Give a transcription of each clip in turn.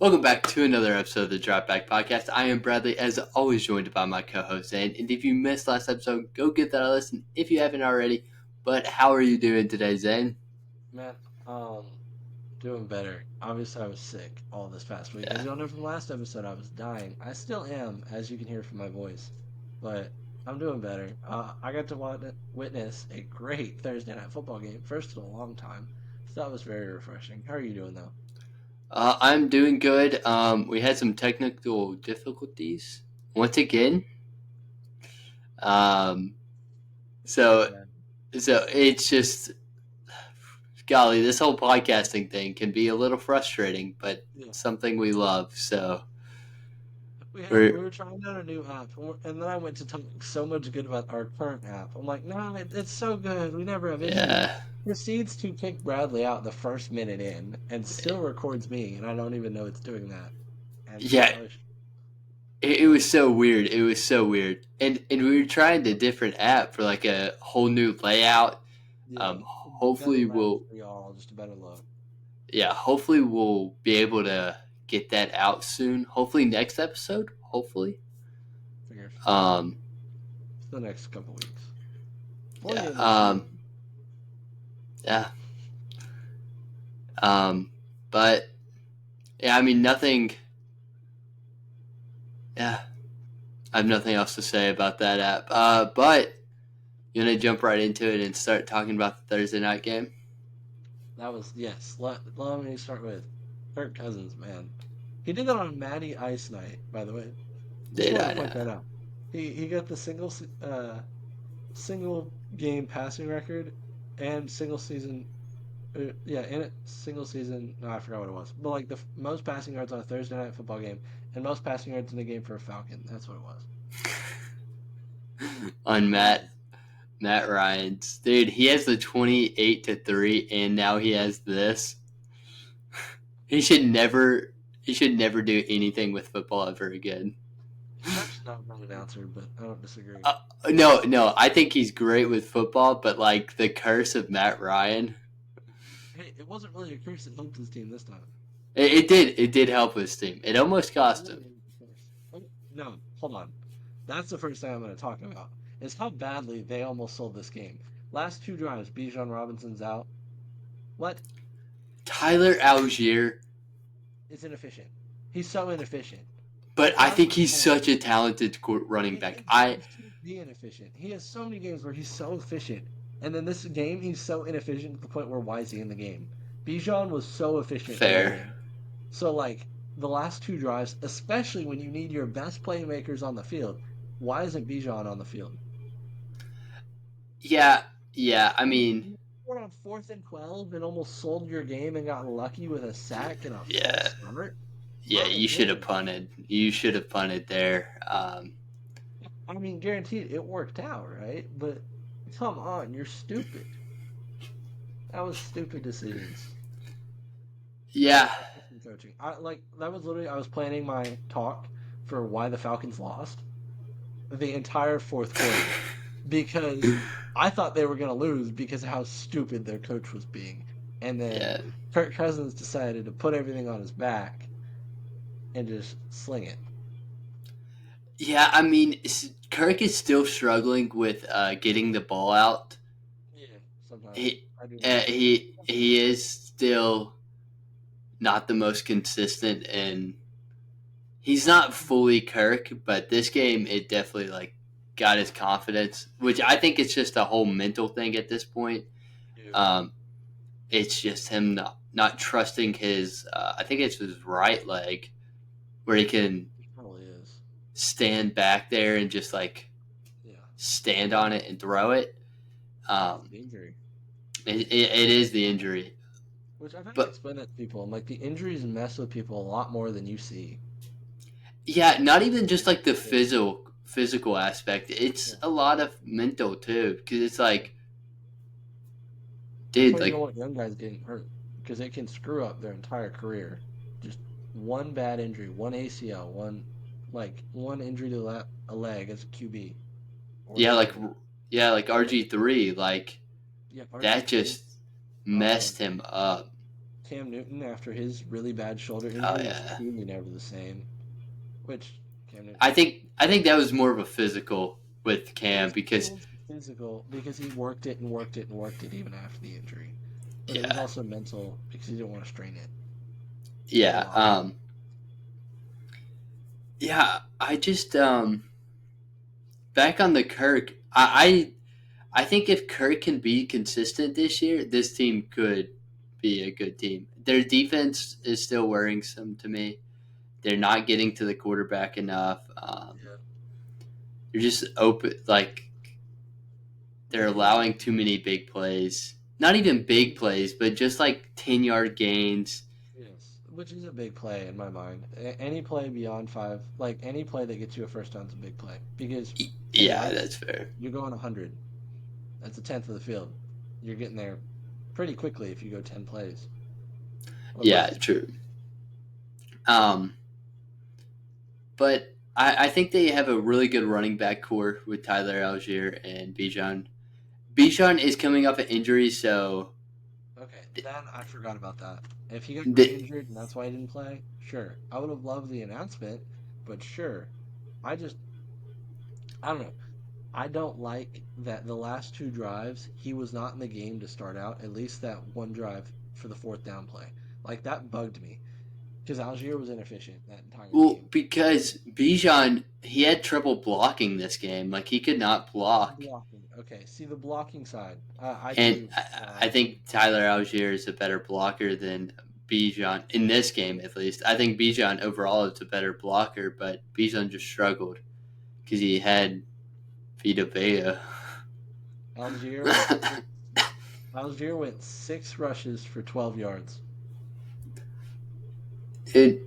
Welcome back to another episode of the Drop Back Podcast. I am Bradley, as always, joined by my co-host Zane. And if you missed last episode, go give that a listen if you haven't already. But how are you doing today, Zane? Man, doing better. Obviously, I was sick all this past week. As Yeah, y'all know from last episode, I was dying. I still am, as you can hear from my voice, but I'm doing better. I got to witness a great Thursday night football game, first in a long time. So that was very refreshing. How are you doing though? I'm doing good. We had some technical difficulties once again. Um, so Yeah. so it's just golly, this whole podcasting thing can be a little frustrating, but Yeah. something we love. So We we're were trying out a new app, and then I went to talk so much good about our current app. I'm like, no, it's so good. We never have issues. yeah. Proceeds to kick Bradley out the first minute in, and still records me, and I don't even know it's doing that. And Yeah, I was, it was so weird. It was so weird, and we were trying the different app for like a whole new layout. yeah, better Hopefully maps we'll for y'all, just a better look. hopefully we'll be able to get that out soon. Hopefully next episode. Hopefully. Figures. Um. It's the next couple weeks. Plenty Yeah. of this year. Yeah. Um. But yeah, I mean nothing. Yeah, I have nothing else to say about that app. But you want to jump right into it and start talking about the Thursday night game? That was yes. Let me start with Kirk Cousins, man. He did that on Matty Ice Night, by the way. Just Did wanted I to point know? that out. He got the single game passing record and single season. Yeah, in a single season. No, I forgot what it was. But like the most passing yards on a Thursday night football game and most passing yards in a game for a Falcon. That's what it was. On Crazy. Matt Ryan's dude. He has the 28-3, and now he has this. He should never. He should never do anything with football ever again. He's actually not a bad announcer, but I don't disagree. No. I think he's great with football, but like the curse of Matt Ryan, Hey, it wasn't really a curse that helped his team this time. it did help his team. It almost It cost really him. is a curse. No, hold on. That's the first thing I'm going to talk about. Is how badly they almost sold this game. Last two drives, Bijan Robinson's out. What? Tyler Algier, Is inefficient. He's so inefficient. but I Last think week, he's hold on. such a talented running He back. is, but I he shouldn't be inefficient. He has so many games where he's so efficient, and then this game he's so inefficient to the point where why is he in the game? Bijan was so efficient in the fair. game. So like the last two drives, especially when you need your best playmakers on the field, why isn't Bijan on the field? Yeah. I mean, You were on 4th and 12 and almost sold your game and got lucky with a sack and a false yeah, start. yeah. My You should have goodness. punted. You should have punted there. I mean, guaranteed it worked out, right? But come on, you're stupid. That was stupid decisions. Yeah, Assistant coaching. I like that was literally I was planning my talk for why the Falcons lost the entire fourth quarter because I thought they were going to lose because of how stupid their coach was being. And then yeah, Kirk Cousins decided to put everything on his back and just sling it. yeah. I mean, Kirk is still struggling with getting the ball out. Yeah, sometimes He I do notice that. he is still not the most consistent, and he's not fully Kirk. But this game, it definitely like got his confidence, which I think it's just a whole mental thing at this point. Yeah, Um, it's just him not trusting his. I think it's his right leg where he can it probably is. stand back there and just like Yeah, stand on it and throw it. it's Um, the injury. it is the injury, Which I've had to but explain that to people. I'm like, the injuries mess with people a lot more than you see. yeah, not even just like the physical aspect. It's Yeah. a lot of mental too, because it's Yeah. like, That's dude, why you don't like want young guys getting hurt because it can screw up their entire career. Just one bad injury, one ACL, one injury to a leg as a QB or a yeah, like tackle. yeah, like RG3, like Yeah, that RG3. just Oh, messed him up. Cam Newton after his really bad shoulder Oh injury was yeah. truly never the same. Which Cam Newton, I think that was more of a physical with Cam it because was physical because he worked it and worked it and worked it even after the injury. But it was yeah, also mental because he didn't want to strain it a yeah, lot. yeah. I just back on the Kirk. I think if Kirk can be consistent this year, this team could be a good team. Their defense is still worrisome to me. They're not getting to the quarterback enough. Yeah. They're just open, like they're allowing too many big plays. Not even big plays, but just like 10-yard gains. Yes, which is a big play in my mind. Any play beyond five, like any play that gets you a first down is a big play because 10 Yeah, yards, that's fair. you're going 100. That's a tenth of the field. You're getting there pretty quickly if you go 10 plays or Yeah, less. true. Um, but I think they have a really good running back core with Tyler Algier and Bijan. Bijan is coming off an injury, so Okay, then I forgot about that. If he got the, re-injured and that's why he didn't play, sure. I would have loved the announcement, but sure. I just, I don't know. I don't like that the last two drives, he was not in the game to start out, at least that one drive for the fourth down play. Like, that bugged me because Algier was inefficient that entire well, game. because Bijan he had trouble blocking this game. Like he could not block, Blocking. Okay, see the blocking side. I and do. I think Tyler Algier is a better blocker than Bijan in this game, at least. I think Bijan overall is a better blocker, but Bijan just struggled because he had Vita Vea. Algier went six, Algier went 6 rushes for 12 yards. it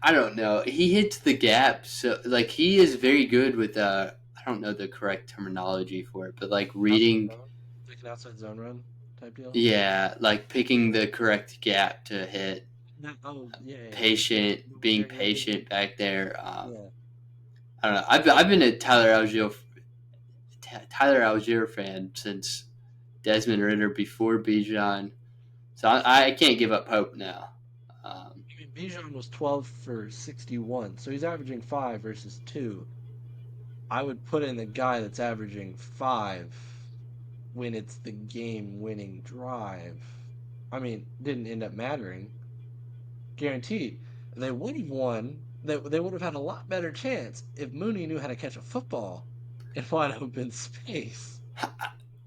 I don't know. He hits the gap, so like he is very good with I don't know the correct terminology for it, but like Outside reading, zone, like an outside zone run type deal. yeah, like picking the correct gap to hit. No, oh yeah, yeah, yeah. Yeah, Patient, being you're getting, patient back there. yeah. I don't know. I've been a Tyler Algier fan since Desmond Ritter before Bijan, so I can't give up hope now. Um, I mean, Bijan was 12 for 61, so he's averaging 5 versus 2. I would put in the guy that's averaging 5 when it's the game winning drive. I mean, didn't end up mattering. Guaranteed. They would have won. They would have had a lot better chance if Mooney knew how to catch a football in wide open space. I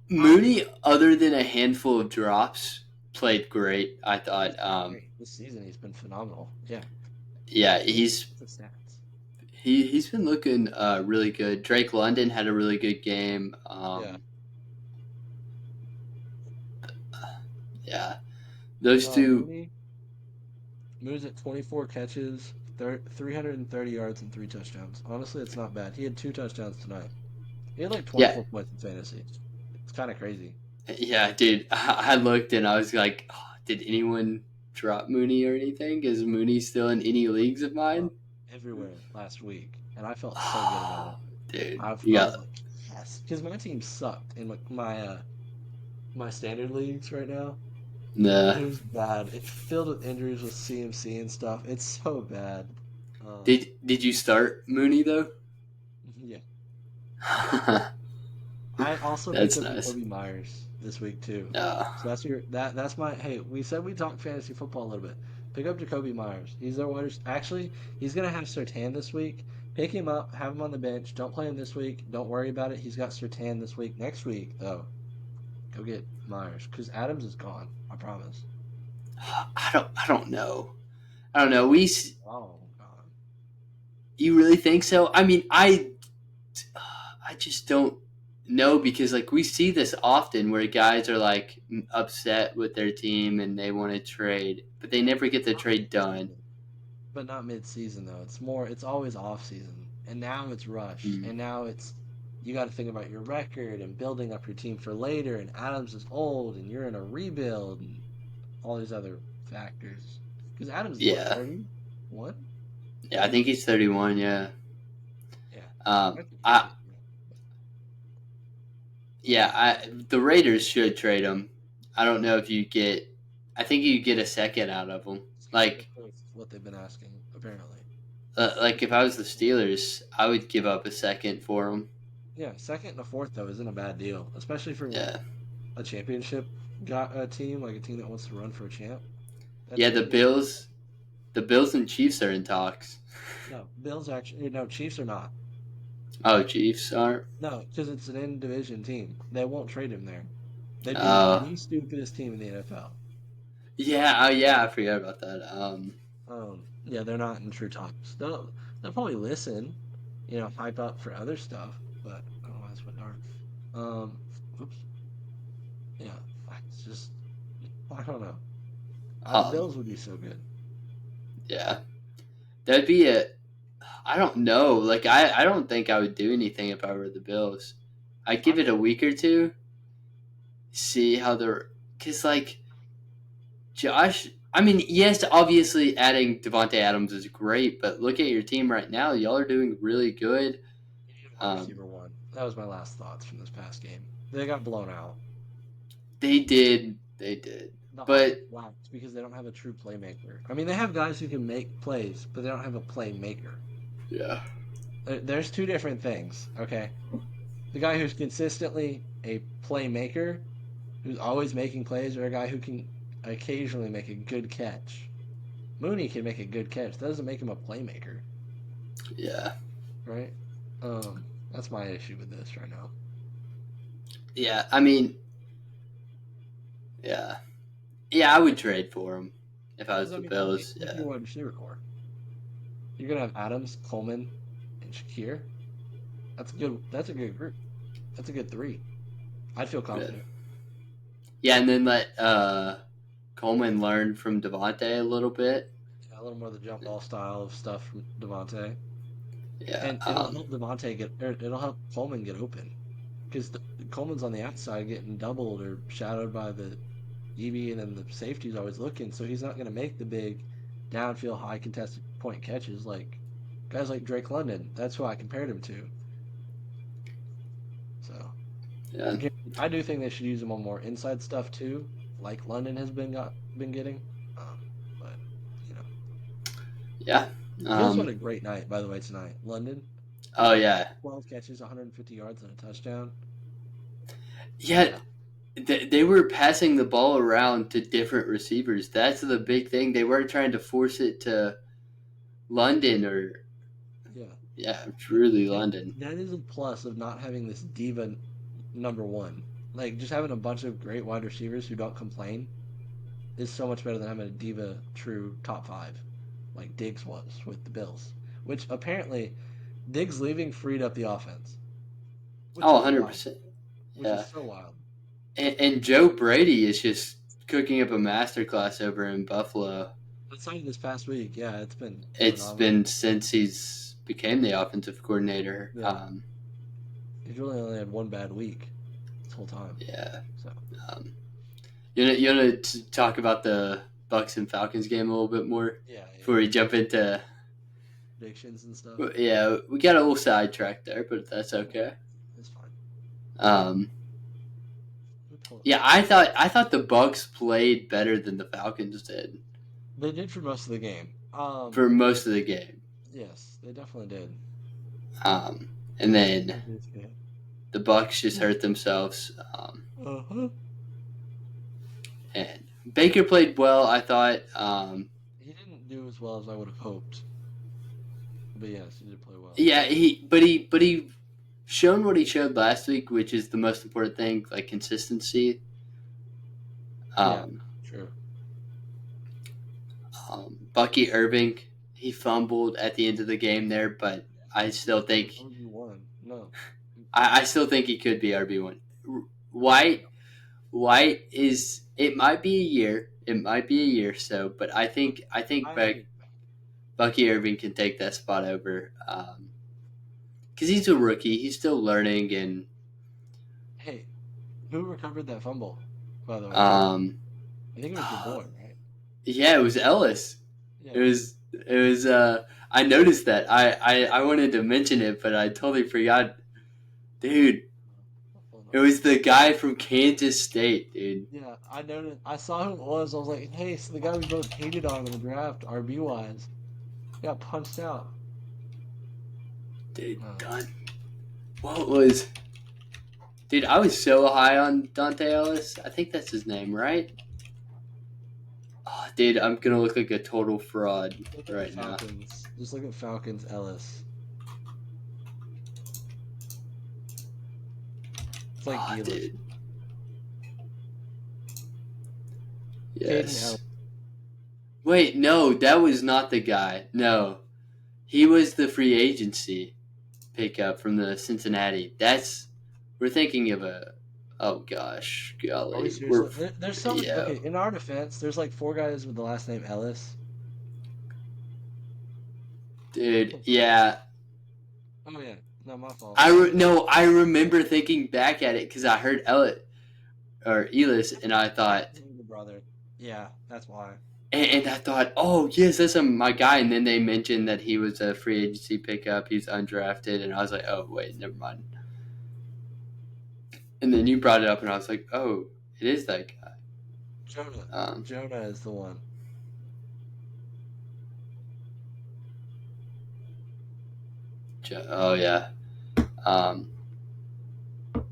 Mooney, other than a handful of drops, played great. I He's thought. been great this season. He's been phenomenal. Yeah, Yeah, look at the stats. he's been looking really good. Drake London had a really good game. Yeah. Yeah, those two. Mooney moves at 24 catches, 330 yards, and 3 touchdowns. Honestly, it's not bad. He had 2 touchdowns tonight. He had like Yeah, 24 points in fantasy. It's kind of crazy. yeah, dude. I looked and I was like, oh, did anyone drop Mooney or anything? Is Mooney still in any leagues of mine? Up everywhere last week, and I felt so good about it. Dude, you I got was like, yes, because my team sucked in my standard leagues right now. nah. It was bad. It filled with injuries with CMC and stuff. It's so bad. Did you start Mooney though? Yeah. I also picked That's up nice. Jacoby Myers this week too. No. So that's my hey. We said we talk fantasy football a little bit. Pick up Jacoby Myers. He's their wide. Actually, he's gonna have Sertan this week. Pick him up. Have him on the bench. Don't play him this week. Don't worry about it. He's got Sertan this week. Next week though, go get Myers because Adams is gone. I promise. I don't know. I don't know. Oh God. You really think so? I mean, I just don't know because like we see this often where guys are like upset with their team and they want to trade, but they never get the Not trade done. mid-season. But not mid-season though. It's more. It's always off-season, and now it's rushed, Mm. and now it's you got to think about your record and building up your team for later. And Adams is old, and you're in a rebuild, and all these other factors. Because Adams is what Yeah, 31, yeah. I think he's 31. Yeah. Yeah, I Um. think he's I 31. yeah. The Raiders should trade him. I don't know if you get. I think you get a second out of them. Like, That's what they've been asking, apparently. like if I was the Steelers, I would give up a second for them. Yeah, second and a fourth though isn't a bad deal, especially for like Yeah, a championship got a team, like a team that wants to run for a champ. That's yeah. pretty good. The Bills and Chiefs are in talks. No, Bills actually no Chiefs are not. Oh, Chiefs aren't. No, because it's an in division team. They won't trade him there. They'd be Oh, the stupidest team in the NFL. yeah. Oh, yeah. I forgot about that. Yeah, they're not in true talks. They'll probably listen, hype up for other stuff. But oh, that's what dark. Um, oops. Yeah, it's just I don't know. The um, Bills would be so good. yeah. That'd be a. I don't know. Like, I don't think I would do anything if I were the Bills. I'd give it a week or two, see how they're. Because, like, Josh. I mean, yes, obviously adding Devonte Adams is great, but look at your team right now. Y'all are doing really good. Wide Um, receiver one. That was my last thoughts from this past game. They got blown out. they did. They did. The offense But, lacked because they don't have a true playmaker. I mean, they have guys who can make plays, but they don't have a playmaker. yeah. There's two different things, okay? The guy who's consistently a playmaker, who's always making plays, or a guy who can occasionally make a good catch. Mooney can make a good catch. That doesn't make him a playmaker, Yeah. right? That's my issue with this right now. Yeah. I mean, yeah. Yeah, I would trade for him if I Because was I the mean, Bills. look at Yeah. your wide receiver core. You're gonna have Adams, Coleman, and Shakir. That's good. That's a good group. That's a good three. I'd feel Yeah. confident. Yeah, and then let Coleman learn from Devontae a little bit. Yeah, a little more of the jump ball style of stuff from Devontae, Yeah. and it'll help Devontae it'll help Coleman get open because Coleman's on the outside getting doubled or shadowed by the EB, and then the safety's always looking, so he's not going to make the big downfield high contested point catches like guys like Drake London. That's who I compared him to. So Yeah. I do think they should use him on more inside stuff too, like London has been getting. But you know, Yeah. Fields had a great night by the way tonight. London, Oh yeah. 12 catches, 150 yards, and a touchdown. Yeah. Yeah, They were passing the ball around to different receivers. That's the big thing. They weren't trying to force it to London or yeah. yeah, truly That, London. that is a plus of not having this diva number one. Like just having a bunch of great wide receivers who don't complain is so much better than having a diva true top five, like Diggs was with the Bills. Which apparently Diggs leaving freed up the offense, which Oh, is wild. 100%. Which is Yeah. so wild. And Joe Brady is just cooking up a masterclass over in Buffalo. Outside of this past week, yeah, it's been It's phenomenal. been since he's became the offensive coordinator. Yeah, he's really only had one bad week this whole time. Yeah. So Um, you want to talk about the Bucks and Falcons game a little bit more yeah, before we jump into? predictions and stuff. Yeah, we got a little sidetracked there, but that's okay. It's fine. Um, Let me pull it. yeah, I thought the Bucks played better than the Falcons did They did for most of the game. for most of the game. Yes, they definitely did. And then Yeah. the Bucks just hurt themselves. Uh-huh. And Baker played well, I thought. He didn't do as well as I would have hoped. But yes, he did play well. Yeah, he shown what he showed last week, which is the most important thing, like consistency. Yeah, Um, true. Bucky Irving, he fumbled at the end of the game there, but I still think RB1. No. I still think he could be RB1. White is it might be a year, so, but I think Bucky Irving can take that spot over because he's a rookie, he's still learning, and Hey, who recovered that fumble, by the way? I think it was your boy, right? yeah, it was Ellis. Yeah. It was I noticed that. I wanted to mention it, but I totally forgot. Dude, It was the guy from Kansas State, dude. Yeah, I noticed. I saw who it was. I was like, hey, so the guy we both hated on in the draft, RB wise, got punched out. Dude, Uh, what was... Dude, I was so high on Dante Ellis. I think that's his name, right? Oh, dude, I'm gonna look like a total fraud look at right now. Falcons. Just look at Falcons Ellis. It's like Ellis. Dude. Caden Yes. Ellis. Wait, no, that was not the guy. No. He was the free agency pickup from the Cincinnati. We're thinking of a... Oh, gosh. Are we Golly. seriously? There's so many. Yeah. Okay, in our defense, there's like 4 guys with the last name Ellis. Dude, yeah. Oh yeah, not my fault. I remember thinking back at it because I heard Elis, and I thought... The brother. Yeah, that's why. And I thought, oh, yes, that's my guy. And then they mentioned that he was a free agency pickup. He's undrafted. And I was like, oh, wait, never mind. And then you brought it up, and I was like, oh, it is that guy. Jonah. Jonah is the one. Oh, yeah. Oh,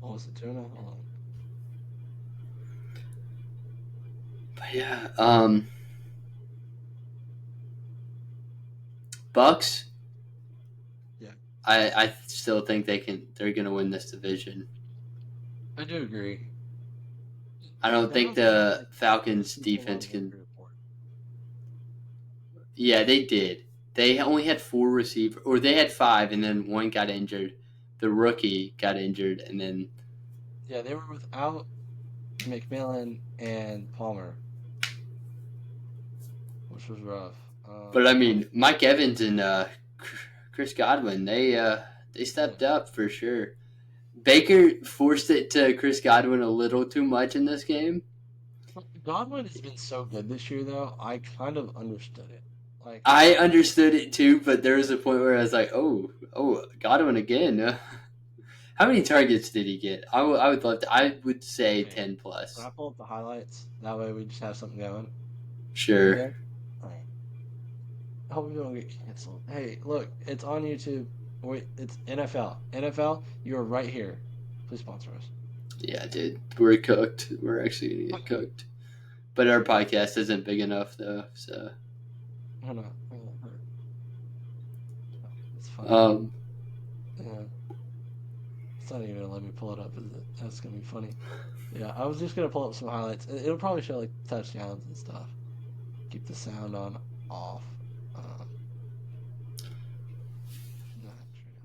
was it Jonah? Hold on. But yeah, Bucks. Yeah. I still think they're gonna win this division. I do agree. I don't think the Falcons defense can. Yeah, they did. They only had 4 receivers, or they had 5, and then one got injured. The rookie got injured, and then... Yeah, they were without McMillan and Palmer, which was rough. But I mean, Mike Evans and Chris Godwin, they stepped up for sure. Baker forced it to Chris Godwin a little too much in this game. Godwin has been so good this year, though. I kind of understood it. Like I understood it too, but there was a point where I was like, "Oh, Godwin again." How many targets did he get? I would love to. I would say 10 plus. Can I pull up the highlights? That way we just have something going. Sure. Yeah. All right. I hope we don't get canceled. Hey, look, it's on YouTube. Wait, it's NFL. NFL, you are right here. Please sponsor us. Yeah, dude, we're cooked. We're actually gonna get cooked. But our podcast isn't big enough though, so. Oh no. It's fine. Yeah. It's not even gonna let me pull it up, is it? That's gonna be funny. Yeah, I was just gonna pull up some highlights. It'll probably show like touchdowns and stuff. Keep the sound on off.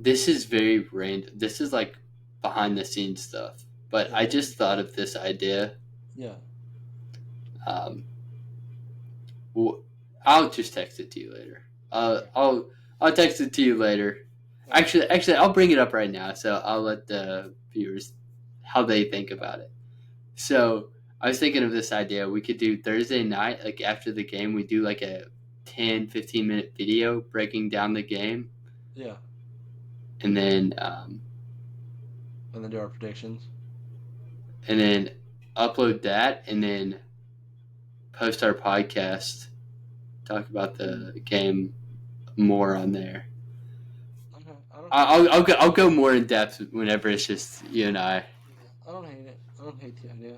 This is very random. This is like behind the scenes stuff. But I just thought of this idea. Yeah. Well, I'll just text it to you later. I'll text it to you later. Actually, I'll bring it up right now, so I'll let the viewers how they think about it. So I was thinking of this idea. We could do Thursday night, like after the game, we do like a 10, 15-minute video breaking down the game. Yeah. And then do our predictions. And then upload that, and then post our podcast. Talk about the game more on there. I'll go more in depth whenever it's just you and I. I don't hate it. I don't hate the idea.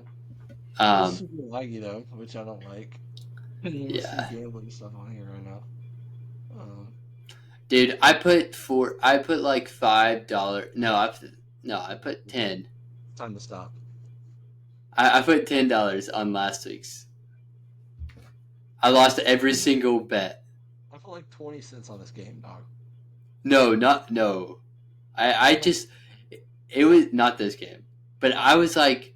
It's super laggy though, which I don't like. Yeah. Gambling stuff on here right now. Dude, I put like $5. No, I put 10. Time to stop. I put $10 on last week's. I lost every single bet. I put like 20 cents on this game, dog. No. I just it was not this game, but I was like,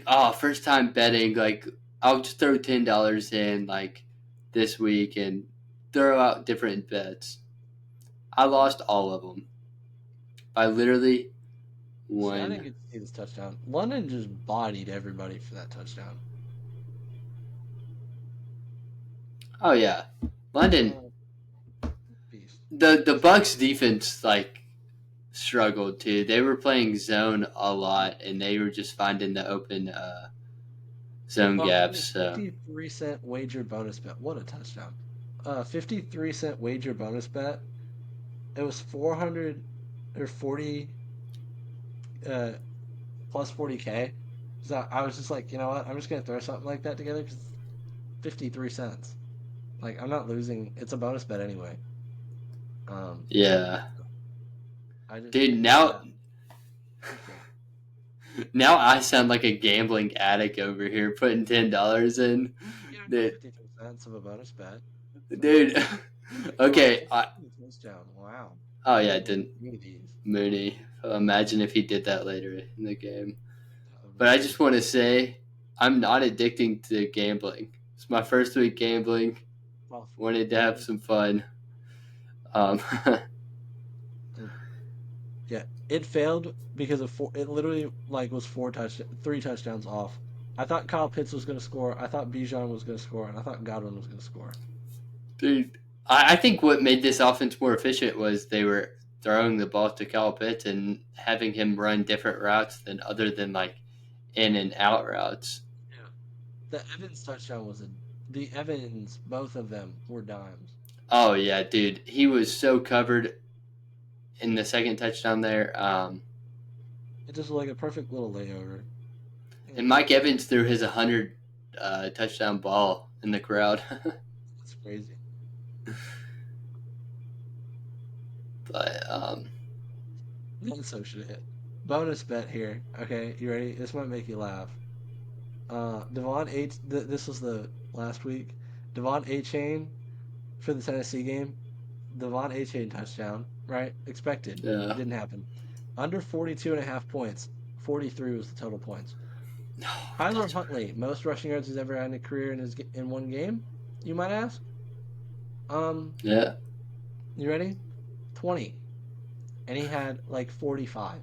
oh, first time betting. Like, I'll just throw $10 in like this week and throw out different bets. I lost all of them. I literally won. I didn't get to see this touchdown. London just bodied everybody for that touchdown. Oh yeah, London. Beast. The Bucks defense like struggled too. They were playing zone a lot, and they were just finding the open zone gaps. So 53-cent wager bonus bet. What a touchdown. 53-cent wager bonus bet. It was 400 or 40 plus 40K. So I was just like, you know what? I'm just going to throw something like that together because 53 cents. Like, I'm not losing. It's a bonus bet anyway. yeah, I just, dude. yeah. Now I sound like a gambling addict over here, putting $10 in. Yeah, Dude, 53 cents of a bonus bet. dude. Okay. Touchdown. Wow. Oh yeah, it didn't These. Mooney. Imagine if he did that later in the game. That would be But I just want to say, I'm not addicting to gambling. It's my first week gambling. well, Wanted to have some fun. Yeah, it failed because of four. It literally like was three touchdowns off. I thought Kyle Pitts was going to score. I thought Bijan was going to score, and I thought Godwin was going to score. Dude, I think what made this offense more efficient was they were throwing the ball to Kyle Pitts and having him run different routes than other than like in and out routes. Yeah, the Evans touchdown was the Evans. Both of them were dimes. Oh yeah, dude, he was so covered in the second touchdown there. It just was like a perfect little layover. And Mike Evans threw his 100 touchdown ball in the crowd. That's crazy. But That's so shit. Bonus bet here. Okay, you ready? This might make you laugh. Devon H. This was the last week. Devon Achane for the Tennessee game. Devon Achane touchdown. Right? Expected. Yeah. Didn't happen. Under 42.5 points. 43 was the total points. Tyler Huntley, most rushing yards he's ever had in a career in one game. You might ask. Yeah. You ready? 20, and he had like 45.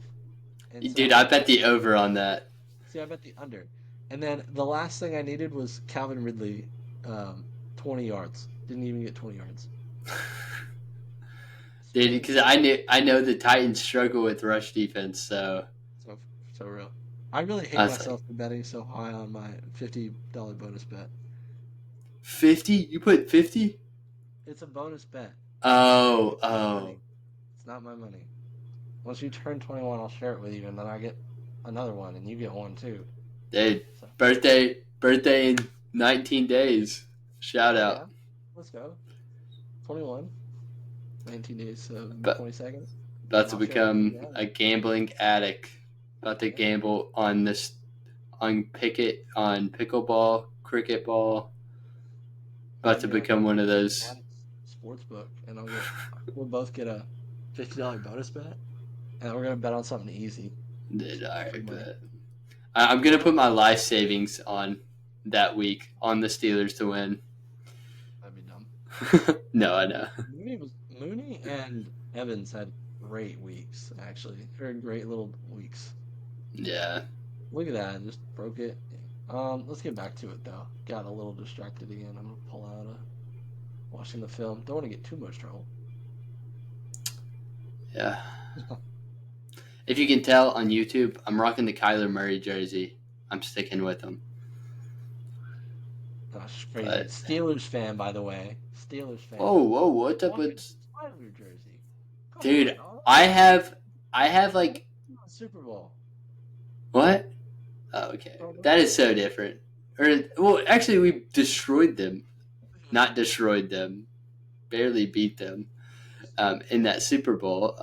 And so, Dude, I bet the over on that. See, I bet the under. And then the last thing I needed was Calvin Ridley, 20 yards. Didn't even get 20 yards. Dude, because I know the Titans struggle with rush defense, so real. I really hate myself for betting so high on my $50 bonus bet. 50? You put 50? It's a bonus bet. Oh. It's not my money. Once you turn 21, I'll share it with you, and then I get another one, and you get one too. Dude, birthday in 19 days. Shout out. Yeah, let's go. 21. 19 days, so 22nd. About to become a gambling addict. About to gamble on pickleball, cricket ball. About to become one of those. Sports book, and we'll both get a $50 bonus bet, and we're gonna bet on something easy. Dude, all right, bet. I'm gonna put my life savings on that week on the Steelers to win. That'd be dumb. No, I know. Mooney and Evans had great weeks, actually. Very great little weeks. Yeah. Look at that, just broke it. Let's get back to it though. Got a little distracted again. I'm gonna pull out watching the film. Don't want to get too much trouble. Yeah. If you can tell on YouTube, I'm rocking the Kyler Murray jersey. I'm sticking with him. Gosh, crazy. Steelers fan, by the way. Steelers fan. Whoa, what's up with Your jersey? Dude, I have like Super Bowl. What? Oh, okay. That is so different. Actually, we destroyed them. Not destroyed them. Barely beat them in that Super Bowl.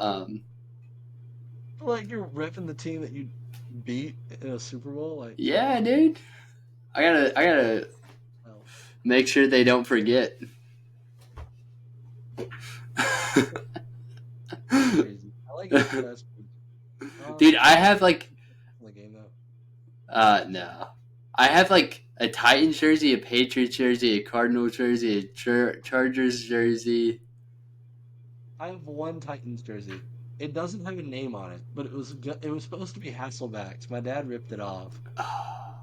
Like you're repping the team that you beat in a Super Bowl. Like yeah, dude. I gotta make sure they don't forget. Crazy. I like it. Dude, I have like the game though. No. I have like a Titans jersey, a Patriots jersey, a Cardinals jersey, a Chargers jersey. I have one Titans jersey. It doesn't have a name on it, but it was supposed to be Hasselback's. My dad ripped it off. Oh,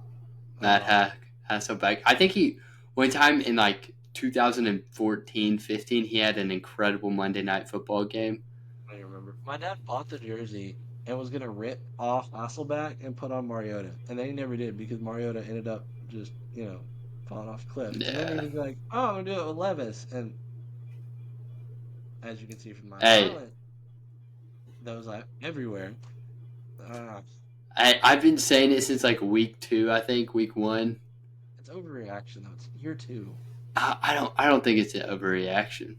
Matt Hasselbeck. I think one time in like 2014, 15, he had an incredible Monday Night Football game. I don't remember. My dad bought the jersey and was gonna rip off Hasselback and put on Mariota, and then he never did because Mariota ended up just falling off a cliff. And then he Yeah. was like, "Oh, I'm gonna do it with Levis," and as you can see from my Hey, silence, that was like everywhere. Uh, I've been saying it since like week 2, I think, week 1. it's overreaction though. It's year two. I don't think it's an overreaction.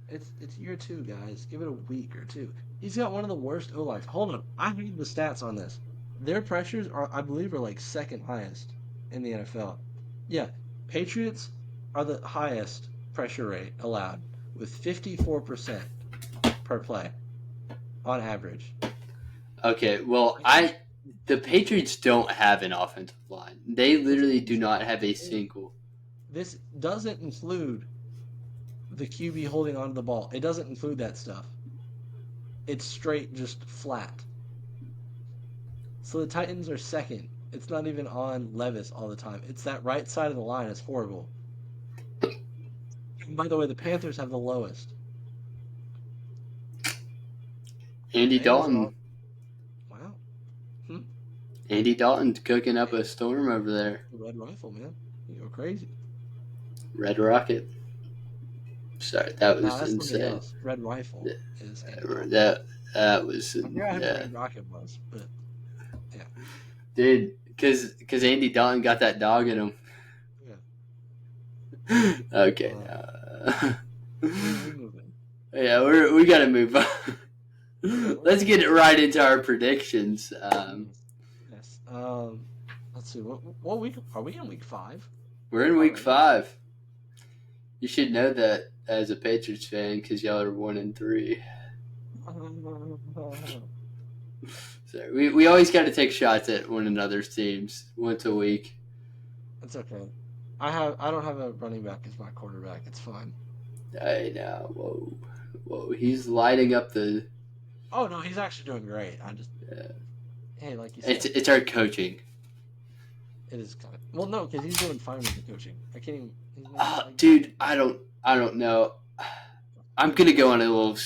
It's year two, guys. Give it a week or two. He's got one of the worst O lines. Hold on, I need the stats on this. Their pressures are, I believe, are like second highest in the NFL. Yeah, Patriots are the highest pressure rate allowed with 54% per play on average. Okay, well, the Patriots don't have an offensive line. They literally do not have a single. This doesn't include the QB holding onto the ball. It doesn't include that stuff. It's straight just flat. So the Titans are second. It's not even on Levis all the time. It's that right side of the line is horrible. And by the way, the Panthers have the lowest. Andy Bengals are Dalton. all wow. Hmm. Andy Dalton's cooking up Hey, a storm over there. Red Rifle, man. You go crazy. Red Rocket. Sorry, that No, was that's something insane. else. Red Rifle is Andy Dalton. That was I forgot who yeah, Red Rocket was, but yeah. dude. Because Andy Dalton got that dog in him. Yeah. Okay. Uh, we moving. Yeah, we gotta move on. Yeah, Let's get it right into our predictions. yes. Let's see. What week are we in? Week 5 We're in week already? 5. You should know that as a Patriots fan because y'all are 1-3. So we always got to take shots at one another's teams once a week. It's okay. I don't have a running back as my quarterback. It's fine. I know. Whoa! He's lighting up the. Oh no, he's actually doing great. I just hey, like you said, It's our coaching. it is kind of well, no, because he's doing fine with the coaching. I can't even. He's not, like, Dude, I don't know. I'm gonna go on a little.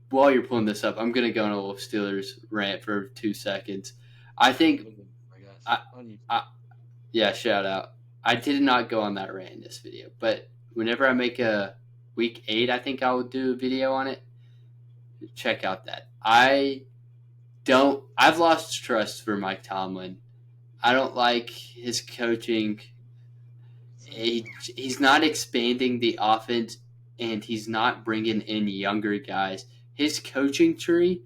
While you're pulling this up, I'm gonna go on a little Steelers rant for 2 seconds. I think. I guess. I, On YouTube. yeah, shout out. I did not go on that rant in this video, but whenever I make a week 8, I think I will do a video on it. Check out that. I've lost trust for Mike Tomlin. I don't like his coaching. He's not expanding the offense, and he's not bringing in younger guys. His coaching tree.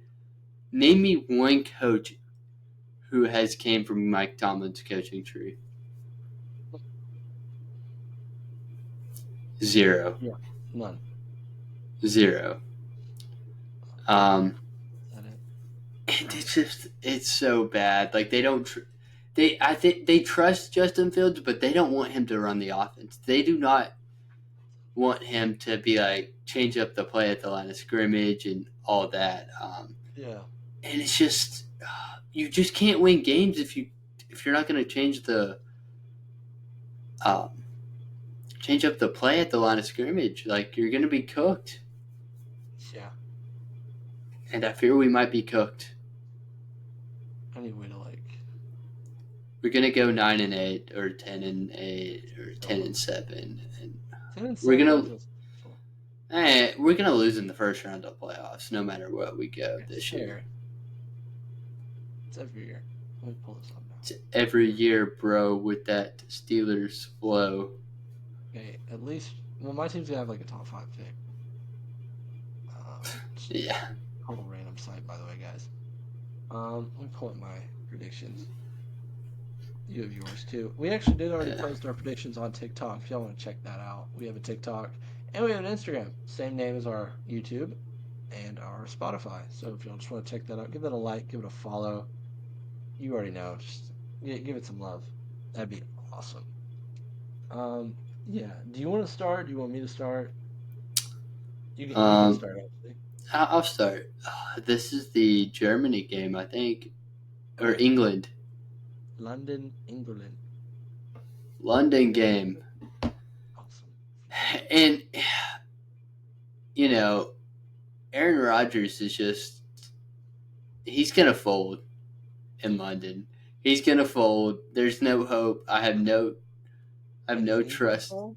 Name me one coach who has came from Mike Tomlin's coaching tree. 0. Yeah, none. 0. Is that it? And it's so bad. Like I think they trust Justin Fields, but they don't want him to run the offense. They do not want him to be like change up the play at the line of scrimmage and all that. Yeah. And it's just you just can't win games if you're not going to change up the play at the line of scrimmage. Like you're going to be cooked. Yeah. And I fear we might be cooked. Anyway, We're gonna go 9-8 or 10-8 or 10-7, and 10 and we're 7 we're gonna lose in the first round of playoffs, no matter what we go this year. It's every year. Let me pull this up now. It's every year, bro, with that Steelers flow. Okay, at least my team's gonna have like a top 5 pick. Yeah. Whole random site, by the way, guys. Let me pull up my predictions. You have yours too. We actually did already post our predictions on TikTok. If y'all want to check that out, we have a TikTok and we have an Instagram. Same name as our YouTube and our Spotify. So if y'all just want to check that out, give that a like, give it a follow. You already know. Just give it some love. That'd be awesome. Yeah. Do you want to start? Do you want me to start? You can start actually. I'll start. This is the Germany game, I think, or England. London, England. London game. Awesome. And, you know, Aaron Rodgers is just he's gonna fold in London. He's gonna fold. There's no hope. I have Wait, is no he gonna trust. fall?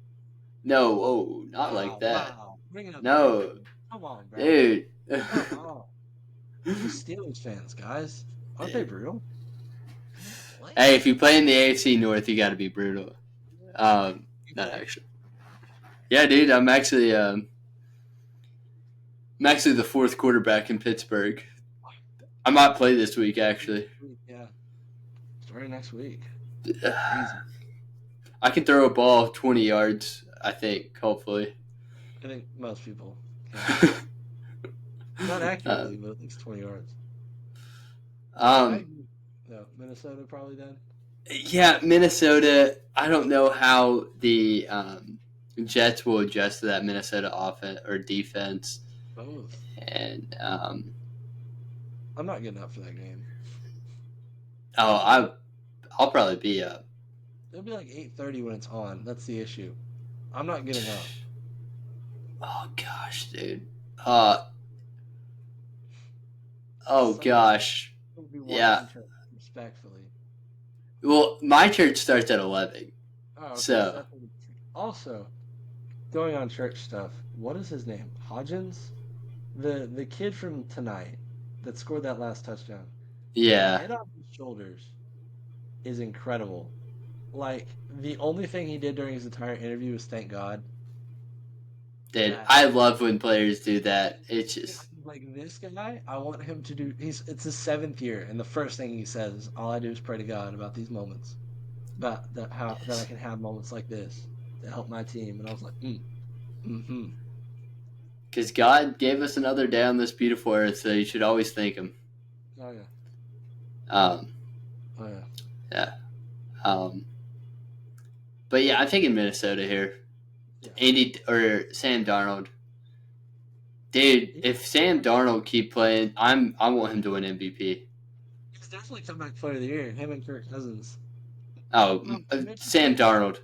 No, oh, not like Wow, that. wow. Bring it up the ante. No, Come on, bro. dude. Come on. These Steelers fans, guys, aren't they brutal? Hey, What? if you play in the AFC North, you got to be brutal. You Not play? actually. Yeah, dude. I'm actually the fourth quarterback in Pittsburgh. I might play this week, actually. Yeah. Starting next week. Easy. I can throw a ball 20 yards, I think, hopefully. I think most people can. Not accurately, but at least 20 yards. um, No, Minnesota probably then. yeah, Minnesota. I don't know how the Jets will adjust to that Minnesota offense or defense. Both. And I'm not getting up for that game. I'll probably be up. It'll be like 8:30 when it's on. That's the issue. I'm not getting up. Oh gosh, dude. Oh Someone gosh. will be Yeah. watching church, respectfully. Well, my church starts at 11. Oh, okay. So- That's also, going on church stuff, what is his name? Hodgins? The kid from tonight that scored that last touchdown. The Yeah, head on his shoulders is incredible. Like, the only thing he did during his entire interview was thank God. dude. Yeah. I love when players do that. It's just Like, this guy, I want him to do. It's his 7th year, and the first thing he says is, "All I do is pray to God about these moments, about that I can have moments like this to help my team." And I was like, mm-hmm. because God gave us another day on this beautiful earth, so you should always thank Him. Oh yeah, Um, oh yeah. yeah. But yeah, I'm thinking Minnesota here. Yeah. Andy or Sam Darnold. Dude, if Sam Darnold keep playing, I want him to win MVP. He's definitely comeback player of the year. Him and Kirk Cousins. Oh, Well, Sam Darnold.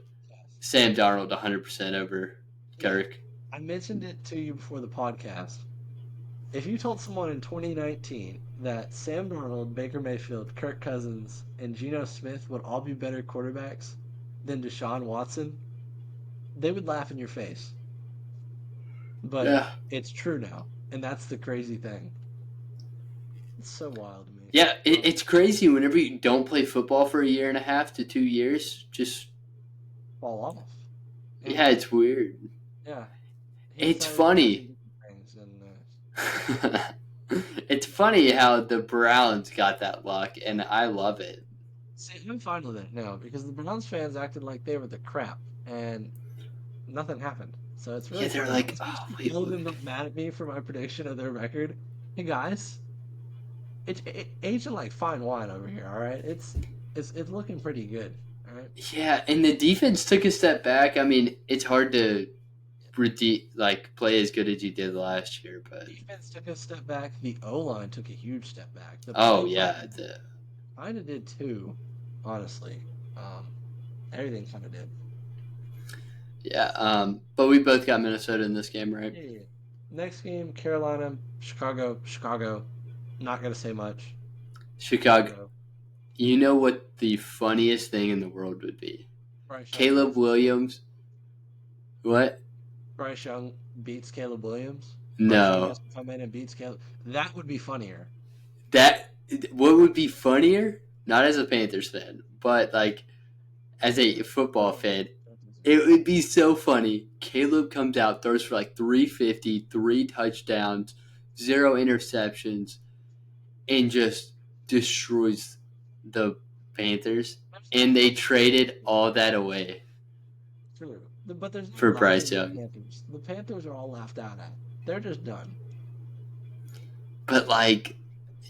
Sam Darnold 100% over Kirk. I mentioned it to you before the podcast. If you told someone in 2019 that Sam Darnold, Baker Mayfield, Kirk Cousins, and Geno Smith would all be better quarterbacks than Deshaun Watson, they would laugh in your face. But Yeah. it's true now, and that's the crazy thing. It's so wild to me. Yeah, it's crazy whenever you don't play football for a year and a half to 2 years. Just Fall off. yeah, it's weird. Yeah. It's funny. It's funny how the Browns got that luck, and I love it. See, I'm fine with it now because the Browns fans acted like they were the crap, and nothing happened. So it's really Yeah, they're funny. like, oh, All of them got mad at me for my prediction of their record. Hey guys, it's aging like fine wine over here. All right, it's looking pretty good. All right. yeah, and the defense took a step back. I mean, it's hard to play as good as you did last year, but Defense took a step back. The O line took a huge step back. Kind of did too, honestly. Everything kind of did. Yeah, but we both got Minnesota in this game, right? Yeah. Next game, Carolina, Chicago. Chicago. Not gonna say much. Chicago. You know what the funniest thing in the world would be? Caleb Williams. What? Bryce Young beats Caleb Williams. No. Come in and beats Caleb. That would be funnier. What would be funnier? Not as a Panthers fan, but like as a football fan, it would be so funny. Caleb comes out, throws for like 350, 3 touchdowns, 0 interceptions, and just destroys the Panthers. And they traded all that away. True. But there's for Bryce Young. The Panthers are all laughed out at. They're just done. But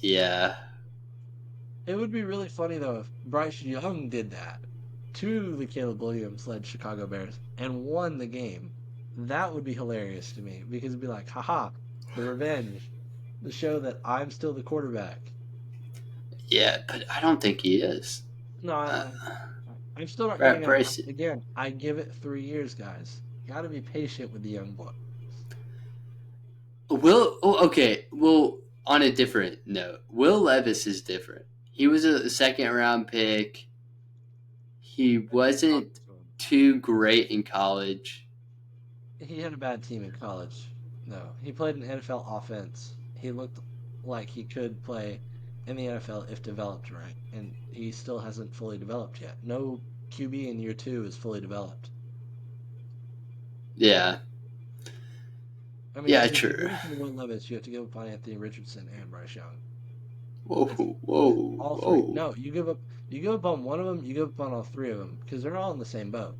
yeah. It would be really funny though if Bryce Young did that to the Caleb Williams led Chicago Bears and won the game. That would be hilarious to me because it'd be like, haha, the revenge, the show that I'm still the quarterback. Yeah, but I don't think he is. No, I'm still not getting it. Again, I give it 3 years, guys. You got to be patient with the young boy. Okay. Well, on a different note, Will Levis is different. He was a second round pick. He Talk wasn't to him. too great in college. He had a bad team in college. No, he played an NFL offense. He looked like he could play in the NFL if developed right, and he still hasn't fully developed yet. No QB in year two is fully developed. Yeah. I mean, Yeah, because if you're true. giving from Will Levis, you have to give up on Anthony Richardson and Bryce Young. Whoa, It's whoa, all three. whoa. No, you give up on one of them, you give up on all three of them because they're all in the same boat.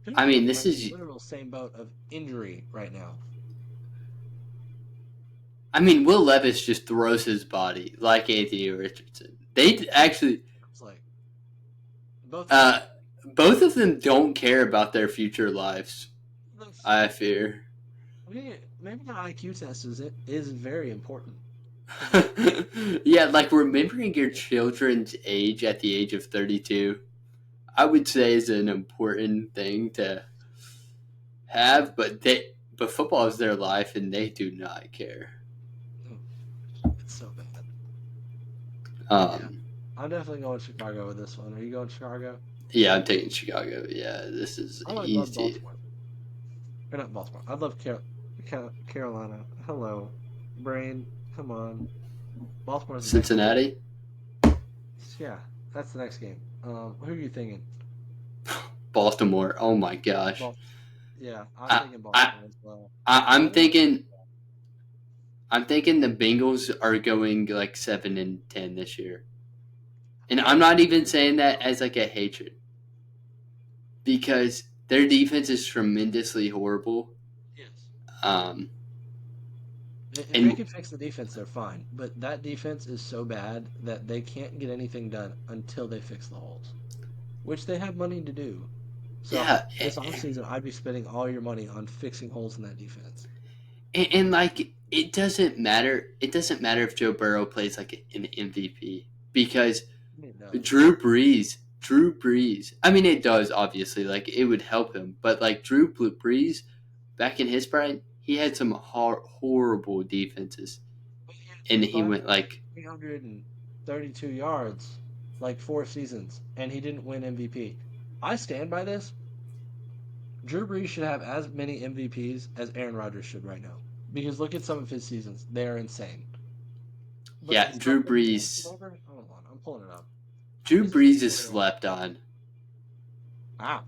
Two I of mean, them are this in the is. literal same boat of injury right now. I mean, Will Levis just throws his body like Anthony Richardson. They actually, It's like both of them. uh, both of them don't care about their future lives. Looks- I fear. Maybe the IQ test is very important. Yeah, like remembering your children's age at the age of 32, I would say is an important thing to have, but football is their life and they do not care. It's so bad. Yeah, Um, I'm definitely going Chicago with this one. Are you going Chicago? yeah, I'm taking Chicago. Yeah, this is I would love easy. Baltimore. Or not Baltimore. I'd love Carolina. Hello, brain. Come on. Baltimore's the next game. Cincinnati, Yeah, that's the next game. Who are you thinking? Baltimore. Oh my gosh. Bal- yeah, I'm I, thinking I, Baltimore as well. I'm Baltimore. thinking. I'm thinking the Bengals are going like 7-10 this year, and I'm not even saying that as like a hatred because their defense is tremendously horrible. Yes. Um, If they and can fix the defense, they're fine. But that defense is so bad that they can't get anything done until they fix the holes, which they have money to do. So yeah, this offseason, I'd be spending all your money on fixing holes in that defense. and like it doesn't matter. It doesn't matter if Joe Burrow plays like an MVP because It does. Drew Brees. I mean, it does obviously. Like it would help him, but like Drew Brees back in his prime, he had some horrible defenses, But he had and he went like 332 yards, like 4 seasons, and he didn't win MVP. I stand by this. Drew Brees should have as many MVPs as Aaron Rodgers should right now. Because look at some of his seasons. They are insane. But yeah, the stuff Drew that he does, Brees. hold on, I'm pulling it up. Drew He's Brees is insane. slept on. Ah,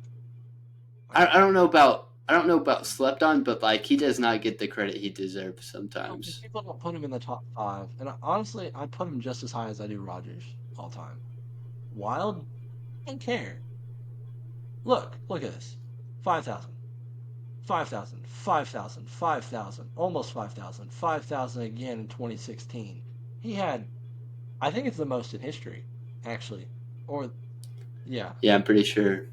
I don't know about slept on, but like he does not get the credit he deserves no, because sometimes. people don't put him in the top five. And honestly, I put him just as high as I do Rodgers all time. Wild, don't care. Look at this. 5,000, 5,000, 5,000, 5,000, almost 5,000, 5,000 again in 2016. He had, I think it's the most in history, actually. Or, yeah. Yeah, I'm pretty sure.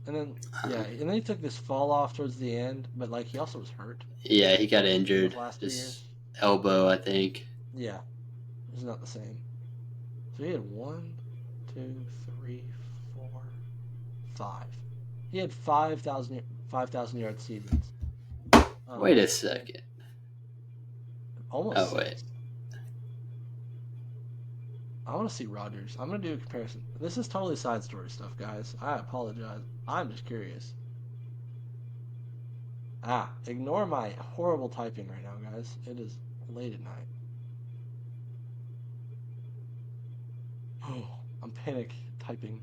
And then, yeah, Uh, and then he took this fall off towards the end, but like he also was hurt yeah, he got in those injured. last 2 years. His elbow, I think. Yeah, it's not the same. So he had one, two, three, four, five. He had 5,000 yard seasons. Wait a And second. almost Oh wait. six. I want to see Rodgers. I'm gonna do a comparison. This is totally side story stuff, guys. I apologize. I'm just curious. Ignore my horrible typing right now, guys. It is late at night. Oh, I'm panic typing.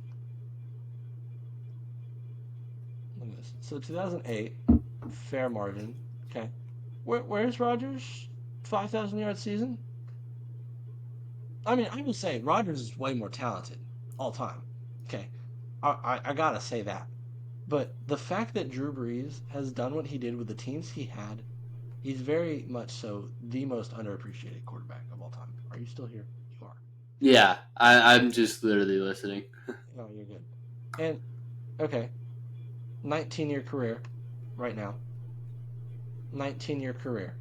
Look at this. So 2008, fair margin. Okay. Where's Rodgers? 5,000 yard season? I mean, I will say Rodgers is way more talented all time. Okay. I gotta say that. But the fact that Drew Brees has done what he did with the teams he had, he's very much so the most underappreciated quarterback of all time. Are you still here? You are. Yeah, I'm just literally listening. Oh, you're good. And okay, 19-year career right now. 19-year career.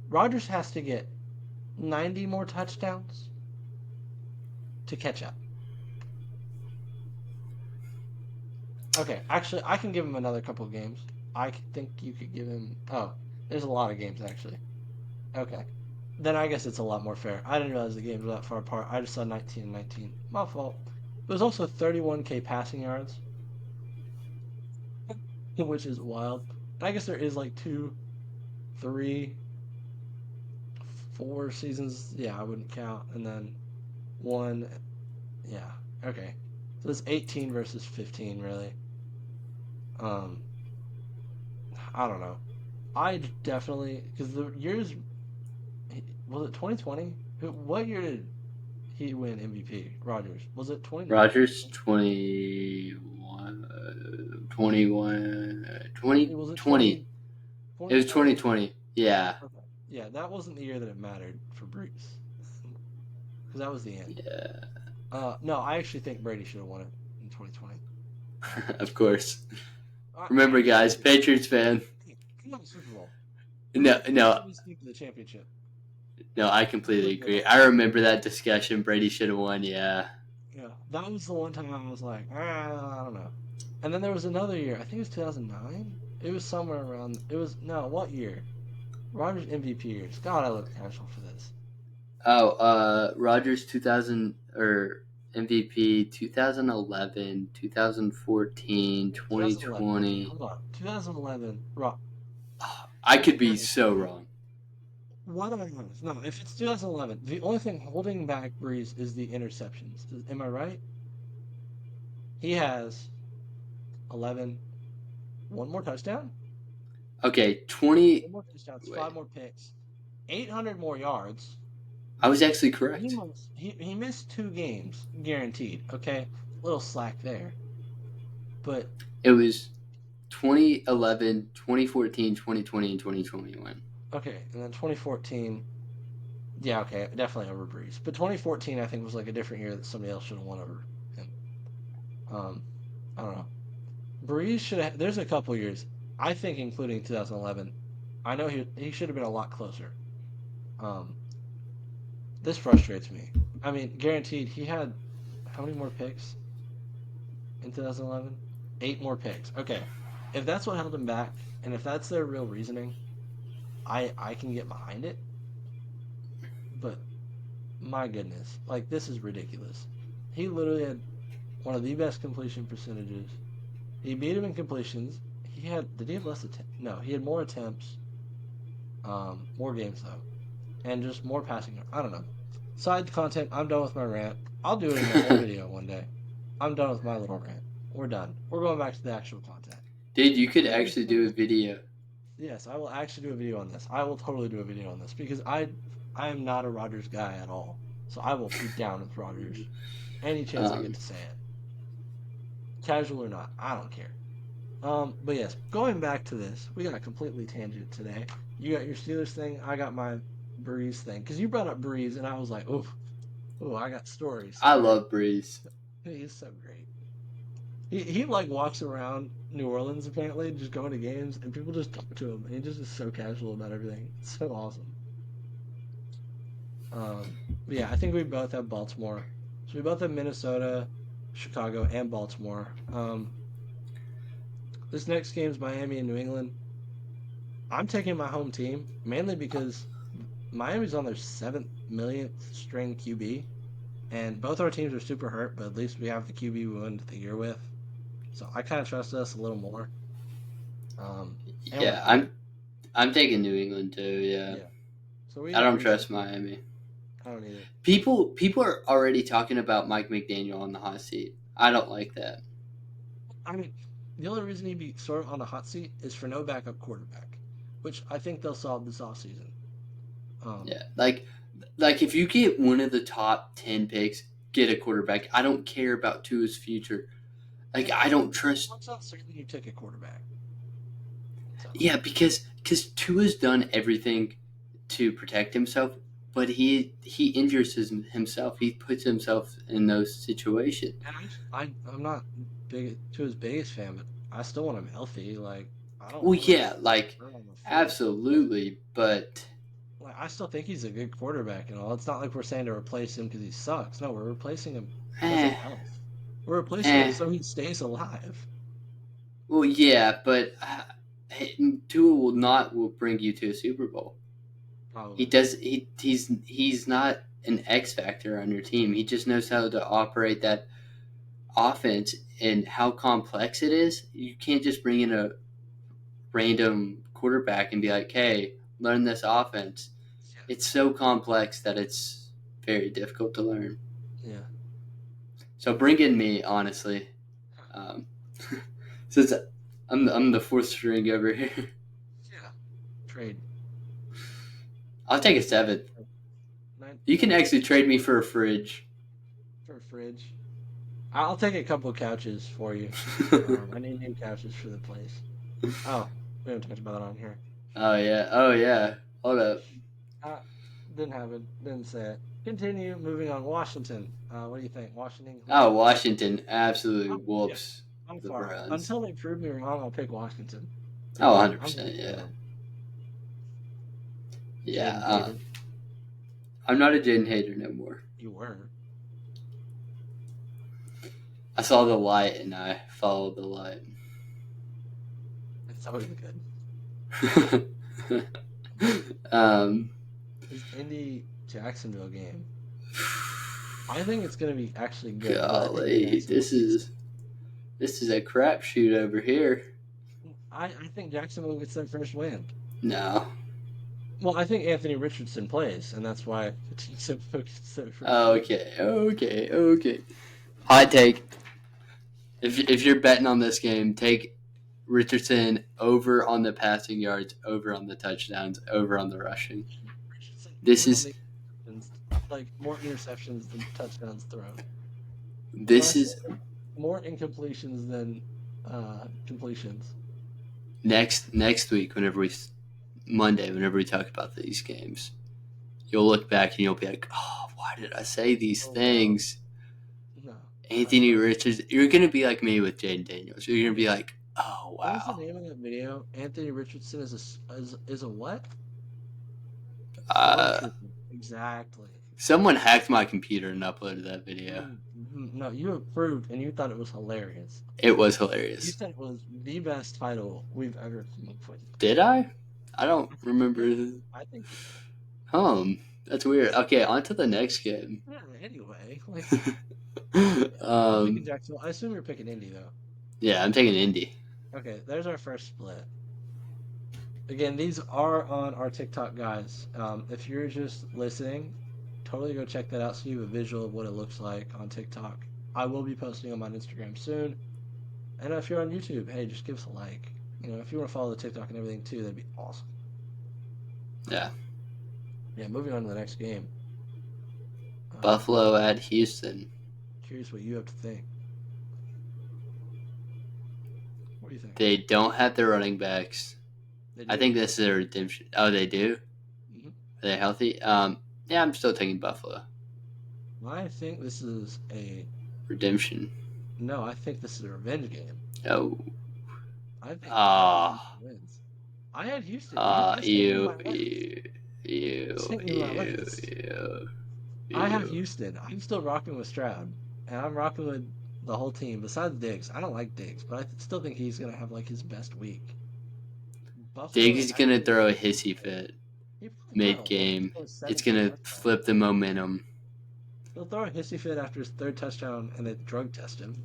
Rodgers has to get 90 more touchdowns to catch up. Okay, actually, I can give him another couple of games. I think you could give him. Oh, there's a lot of games actually. Okay. Then I guess it's a lot more fair. I didn't realize the games were that far apart. I just saw 19 and 19. My fault. There's also 31K passing yards, which is wild. I guess there is like two, three, 4 seasons. Yeah, I wouldn't count. And then one. Yeah. Okay. So it's 18 versus 15, really. Um, I don't know. I definitely because the years was it 2020? What year did he win MVP? Rogers. Was it 2019? Rogers 21, 21, Was it 2020. 20? It was 2020? 2020. Yeah. Okay. Yeah, that wasn't the year that it mattered for Brees. Because that was the end. Yeah. No, I actually think Brady should have won it in 2020. Of course. I, Remember, guys, Patriots fan. He won the Super Bowl. No, no, The championship. no. I completely agree. I remember that discussion. Brady should have won. Yeah. Yeah, that was the one time I was like, I don't know. And then there was another year. I think it was 2009. It was somewhere around. It was no, what year? Rogers MVP years. God, I look casual for this. Oh, Rogers 2000 or MVP 2011, 2014, 2011. Okay, 2020. hold on. 2011. I could be so wrong. What am I honest? No, if it's 2011, the only thing holding back Breeze is the interceptions. Am I right? He has 11. One more touchdown? Okay, 20. One more touchdowns, Wait, 5 more picks, 800 more yards. I was actually correct. He missed 2 games guaranteed. Okay, little slack there, but It was 2011, 2014, 2020, and 2021. okay. And then 2014, yeah, okay, definitely over Breeze. But 2014, I think was like a different year that somebody else should have won over him. I don't know. Breeze should have. There's a couple years, I think, including 2011. I know he should have been a lot closer. Um, this frustrates me. I mean, guaranteed, he had how many more picks in 2011? 8 more picks. Okay, if that's what held him back, and if that's their real reasoning, I can get behind it. But my goodness, like this is ridiculous. He literally had one of the best completion percentages. He beat him in completions. He had did he have less attempts? No, he had more attempts. More games though, and just more passing. I don't know. Side content. I'm done with my rant. I'll do it in my own video one day. I'm done with my little rant. We're done. We're going back to the actual content. Dude, you could actually do a video. Yes, I will actually do a video on this. I will totally do a video on this because I am not a Rodgers guy at all. So I will be down with Rodgers any chance I get to say it. Casual or not, I don't care. But yes, going back to this, we got a completely tangent today. You got your Steelers thing, I got my Breeze thing. Because you brought up Breeze, and I was like, oh, I got stories. I love Breeze. He's so great. He like walks around New Orleans apparently, just going to games, and people just talk to him. And he just is so casual about everything. It's so awesome. But yeah, I think we both have Baltimore. So we both have Minnesota, Chicago, and Baltimore. This next game is Miami and New England. I'm taking my home team mainly because Miami's on their 7th millionth string QB, and both our teams are super hurt, but at least we have the QB we went the year with. So I kind of trust us a little more. Yeah, I'm taking New England too. Yeah. So I don't trust Miami. I don't either. People are already talking about Mike McDaniel on the hot seat. I don't like that. I mean, the only reason he'd be sort of on the hot seat is for no backup quarterback, which I think they'll solve this offseason. Yeah, like if you get one of the top 10 picks, get a quarterback. I don't care about Tua's future. Like I don't trust. It's not certain you took a quarterback. So. Yeah, because Tua's done everything to protect himself, but he injures himself. He puts himself in those situations. And I'm not Tua's biggest fan, but I still want him healthy. Like I don't. Well, yeah, like absolutely, but. I still think he's a good quarterback and all. It's not like we're saying to replace him because he sucks. No, we're replacing him because of health. We're replacing him so he stays alive. Well, yeah, but Tua will bring you to a Super Bowl. Probably. He does. He's not an X factor on your team. He just knows how to operate that offense and how complex it is. You can't just bring in a random quarterback and be like, "Hey, learn this offense." Yeah. It's so complex that it's very difficult to learn. Yeah. So bring in me, honestly, since I'm the fourth string over here. Yeah. Trade. I'll take a 7th. You can actually trade me for a fridge. For a fridge. I'll take a couple of couches for you. I need new couches for the place. Oh, we haven't talked about it on here. Oh yeah. Hold up. Didn't have it. Didn't say it. Continue. Moving on. Washington. What do you think? Washington. Oh, Washington absolutely Yeah, whoops I'm the far. Browns. Until they prove me wrong, I'll pick Washington. Oh, 100%. Yeah. Yeah. I'm not a Jaden hater no more. You were. I saw the light and I followed the light. It's always good. This Indy Jacksonville game. I think it's going to be actually good. Golly, this is a crapshoot over here. I think Jacksonville gets their first win. No. Well, I think Anthony Richardson plays, and that's why Jacksonville gets their first Okay. Hot take. If you're betting on this game, take Richardson over on the passing yards, over on the touchdowns, over on the rushing. This is like more interceptions than touchdowns thrown. This is more incompletions than completions. Next week, Monday, whenever we talk about these games, you'll look back and you'll be like, "Oh, why did I say these things?" No. Anthony Richards, you're gonna be like me with Jaden Daniels. You're gonna be like, "Oh wow." What was the name of that video? Anthony Richardson is a what? Exactly. Someone hacked my computer and uploaded that video. No, you approved and you thought it was hilarious. It was hilarious. You said it was the best title we've ever come up with. Did I? I don't remember. I think. That's weird. Okay, on to the next game. Yeah, anyway. Jacksonville. I assume you're picking Indy, though. Yeah, I'm taking Indy. Okay, there's our first split. Again, these are on our TikTok, guys. If you're just listening, totally go check that out so you have a visual of what it looks like on TikTok. I will be posting them on Instagram soon. And if you're on YouTube, hey, just give us a like. If you want to follow the TikTok and everything too, that'd be awesome. Yeah. Yeah, moving on to the next game. Buffalo at Houston. Curious what you have to think. What do you think? They don't have their running backs. I think this is a redemption. Oh, they do? Mm-hmm. Are they healthy? Yeah, I'm still taking Buffalo. I think this is a redemption. No, I think this is a revenge game. Oh. I think wins. I had Houston. I have Houston. I'm still rocking with Stroud, and I'm rocking with the whole team. Besides Diggs, I don't like Diggs, but I still think he's gonna have like his best week. Diggs is gonna throw a hissy fit mid-game. It's gonna flip the momentum. He'll throw a hissy fit after his third touchdown, and they drug test him.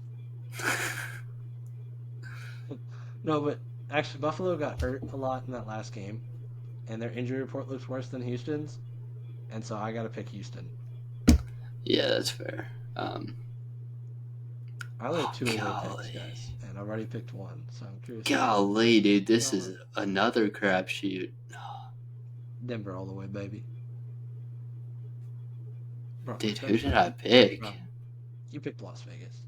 No, but actually, Buffalo got hurt a lot in that last game, and their injury report looks worse than Houston's, and so I got to pick Houston. Yeah, that's fair. I only have 2 away picks, guys, and I've already picked one, so I'm curious. Golly, dude, this is another crapshoot. Denver all the way, baby. Bro, dude, who did I pick? Bro, you picked Las Vegas.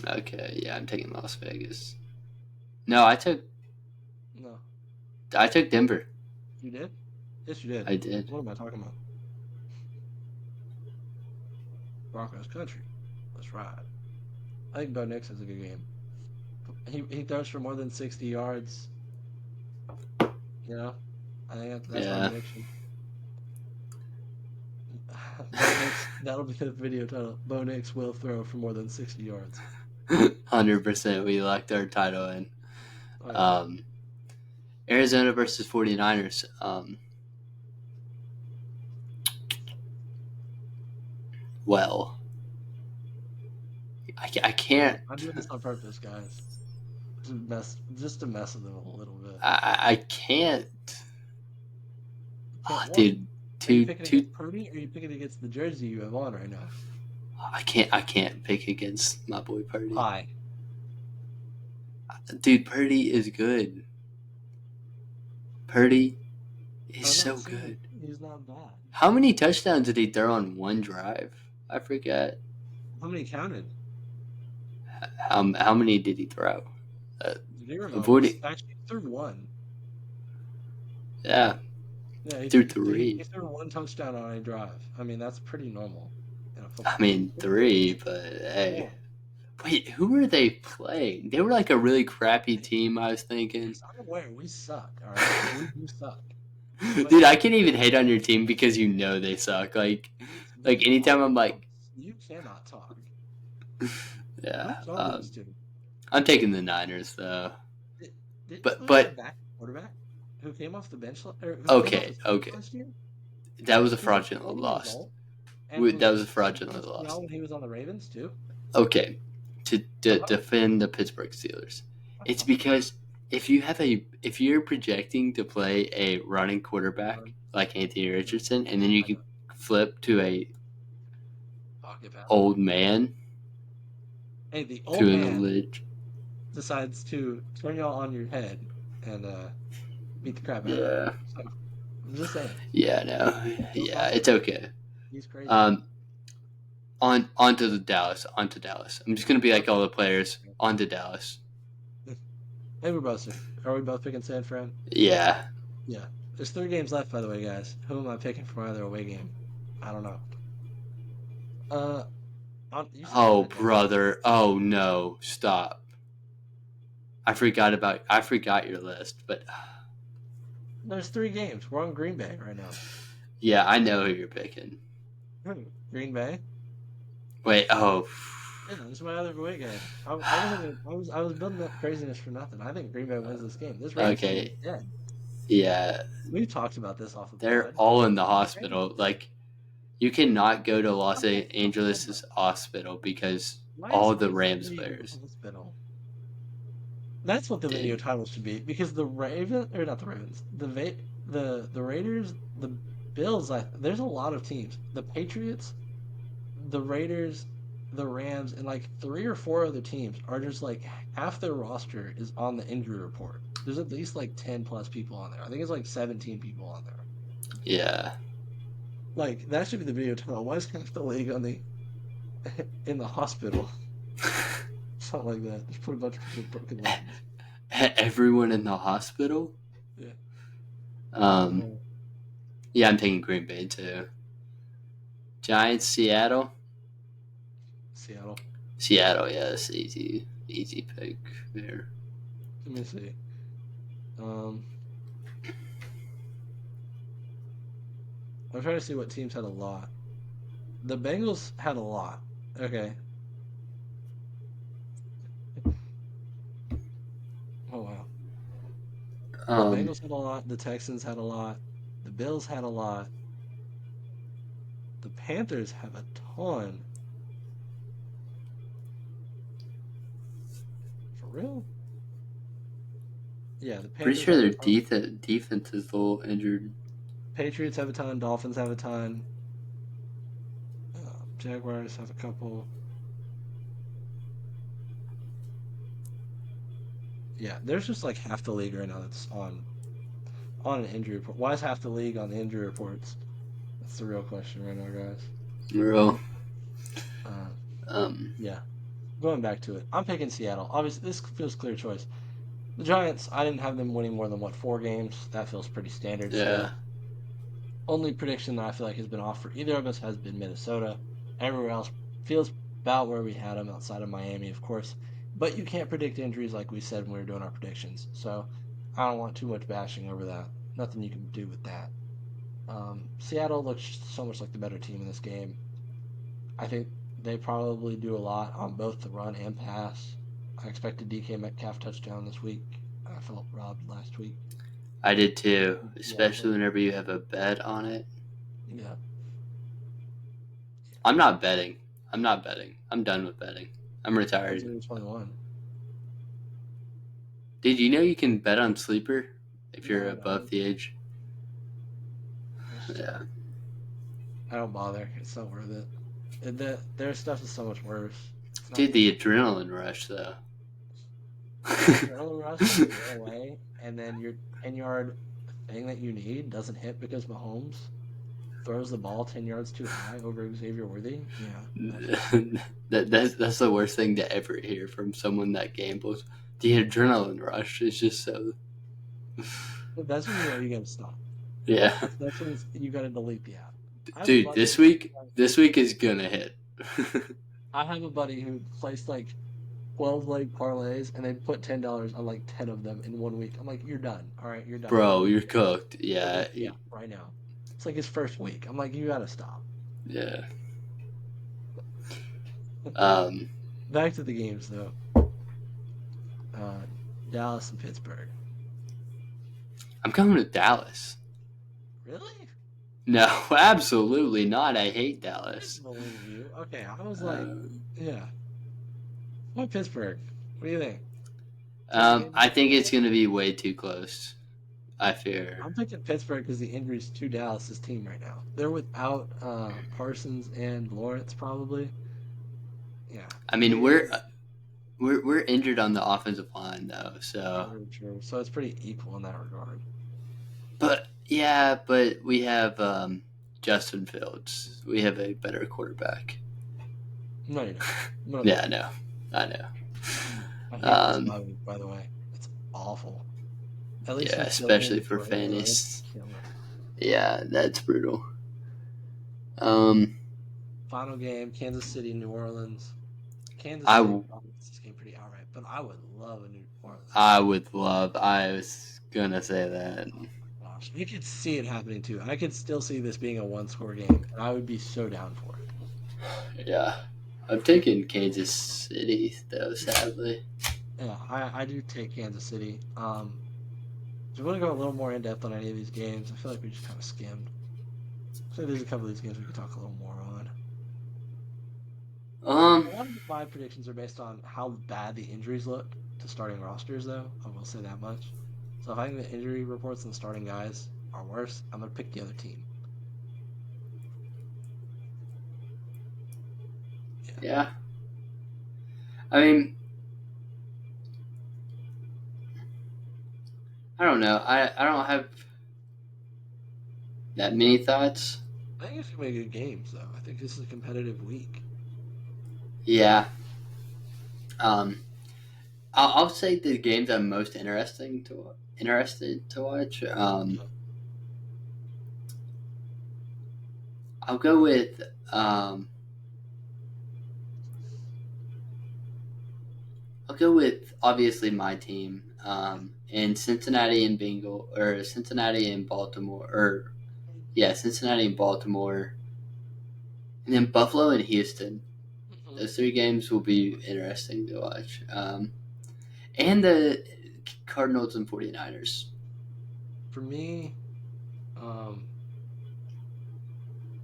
Okay, yeah, I'm taking Las Vegas. No, I took Denver. You did? Yes, you did. I did. What am I talking about? Broncos country. Let's ride. I think Bo Nix has a good game. He throws for more than 60 yards. I think that's my prediction. That'll be the video title. Bo Nix will throw for more than 60 yards. 100%. We locked our title in. Oh, yeah. Um, Arizona versus 49ers. Well, I can't. I'm doing this on purpose, guys. Just to mess with them a little bit. I can't. Can't Oh, what? dude, Are you two picking two. against Purdy, or are you picking against the jersey you have on right now? I can't pick against my boy Purdy. Why? Dude, Purdy is good. Purdy is I'm so not saying good. he's not bad. How many touchdowns did he throw on one drive? I forget. How many counted? How many did he throw? Uh, 0. Forty. Actually, he threw one. Yeah, Yeah, threw he three. threw one touchdown on a drive. I mean, that's pretty normal in a I football game. mean three, but hey. One. Wait, who were they playing? They were like a really crappy team. I was thinking, Yes, I'm aware we suck. All right, we do suck. But dude, I can't even hate on your team because you know they suck. Like anytime I'm like, you cannot talk. yeah, Who's on those two? I'm taking the Niners though. Didn't you have a But back quarterback who came off the bench or who came off okay, his bench okay, last year? that was a He's like fraudulent 40 years loss. old and That was was a fraudulent well loss. when he was on the Ravens too. Okay, to Uh-huh. defend the Pittsburgh Steelers, it's because if you're projecting to play a running quarterback like Anthony Richardson, and then you can flip to a Pocket pass. old man Hey, the to old an man elite. decides to turn y'all on your head and beat the crap out of you. Yeah, So, I'm just saying. yeah, no, yeah, it's okay. He's crazy. Onto the Dallas, onto Dallas. I'm just gonna be like all the players. Onto Dallas. Hey, are we both picking San Fran? Yeah. Yeah. There's 3 games left, by the way, guys. Who am I picking for my other away game? I don't know. Uh, you said Oh, Green Bay. brother. Oh no. Stop. I forgot your list, but There's 3 games. We're on Green Bay right now. yeah, I know who you're picking. Green Bay. Wait. Oh. Yeah, this is my other away game. I was building up craziness for nothing. I think Green Bay wins this game. This Ravens team is Okay. dead. Yeah. We've talked about this off the They're pod. all in the hospital. Like, you cannot go to Los Angeles hospital because Why is all the Rams everybody in the players. hospital? That's what the video Dude. title should be. Because the not the Ravens, the Raiders, the Bills. There's a lot of teams. The Patriots, the Raiders, the Rams, and like 3 or 4 other teams are just like half their roster is on the injury report. There's at least like 10 plus people on there. I think it's like 17 people on there. Yeah. Like that should be the video title. Why is half the league on the in the hospital? Something like that. Just put a bunch of people with broken legs. Everyone in the hospital? Yeah. Yeah, I'm taking Green Bay too. Giants, Seattle. Seattle. Seattle, yes, easy pick there. Let me see. I'm trying to see what teams had a lot. The Bengals had a lot. Okay. Oh wow. The Bengals had a lot. The Texans had a lot. The Bills had a lot. The Panthers have a ton. For real? Yeah, the Pretty Panthers sure have a their ton. defense is a little injured. Patriots have a ton. Dolphins have a ton. Jaguars have a couple. Yeah, there's just like half the league right now that's on an injury report. Why is half the league on the injury reports? That's the real question right now, guys. Real. Yeah. Going back to it, I'm picking Seattle. Obviously, this feels clear choice. The Giants, I didn't have them winning more than 4 games. That feels pretty standard Yeah. still. Only prediction that I feel like has been off for either of us has been Minnesota. Everywhere else feels about where we had them, outside of Miami, of course. But you can't predict injuries like we said when we were doing our predictions. So I don't want too much bashing over that. Nothing you can do with that. Seattle looks so much like the better team in this game. I think they probably do a lot on both the run and pass. I expect a DK Metcalf touchdown this week. I felt robbed last week. I did too, especially Yeah, whenever you have a bet on it. yeah. I'm not betting. I'm not betting. I'm done with betting. I'm I was retired. only 21. Did you know you can bet on Sleeper if Yeah, you're I know. above the age? It's- Yeah. I don't bother. It's not worth it. Their stuff is so much worse. It's not Dude, worth the it. adrenaline rush, though. The adrenaline rush when you run away and then your 10-yard thing that you need doesn't hit because Mahomes throws the ball 10 yards too high over Xavier Worthy. Yeah, that's the worst thing to ever hear from someone that gambles. The adrenaline rush is just so. that's when you know you gotta stop. Yeah. That's when you gotta delete the app. I have a Dude, buddy. this week is gonna hit. I have a buddy who placed like 12 leg parlays and they put $10 on like 10 of them in 1 week. I'm like, you're done. All right, you're done. Bro, you're cooked. Yeah. Delete the app right now. It's like his first week. I'm like, you gotta stop. Yeah. Um, Back to the games though. Uh, Dallas and Pittsburgh. I'm coming to Dallas. Really? No, absolutely not. I hate I Dallas. didn't believe you. Okay, I was like, Uh, yeah. Why Pittsburgh? What do you think? Team game? I think it's gonna be way too close. I fear. I'm picking Pittsburgh because the injuries to Dallas's team right now. They're without Parsons and Lawrence probably. Yeah. I mean, we're It's we're we're injured on the offensive line though, so. true, true. So it's pretty equal in that regard. But yeah, but we have Justin Fields. We have a better quarterback. No, you don't. No, Yeah, I know. I know. I hate this Um, bye week, by the way. It's awful. At least yeah, we still especially win for for Illinois. fantasy. Killing it. Yeah, that's brutal. Um, Final game: Kansas City, New Orleans. Kansas I City w- probably wins this game pretty outright, but I would love a New Orleans I win. would love. I was gonna say that. Oh my gosh, you could see it happening too. I could still see this being a one-score game, and I would be so down for it. Yeah, I'm taking Kansas City though. Sadly, Yeah, I do take Kansas City. Do you want to go a little more in depth on any of these games? I feel like we just kind of skimmed. So there's a couple of these games we could talk a little more on. um, A lot of my predictions are based on how bad the injuries look to starting rosters, though. I will say that much. So if I think the injury reports and the starting guys are worse, I'm gonna pick the other team. Yeah. yeah. I mean, I don't know. I don't have that many thoughts. I think it's gonna be good games, though. I think this is a competitive week. Yeah. Um, I'll say the games I'm most interested to watch. I'll go with I'll go with obviously my team. And Cincinnati and Cincinnati and Baltimore, or yeah, Cincinnati and Baltimore, and then Buffalo and Houston. Those three games will be interesting to watch. And the Cardinals and 49ers. For me, um,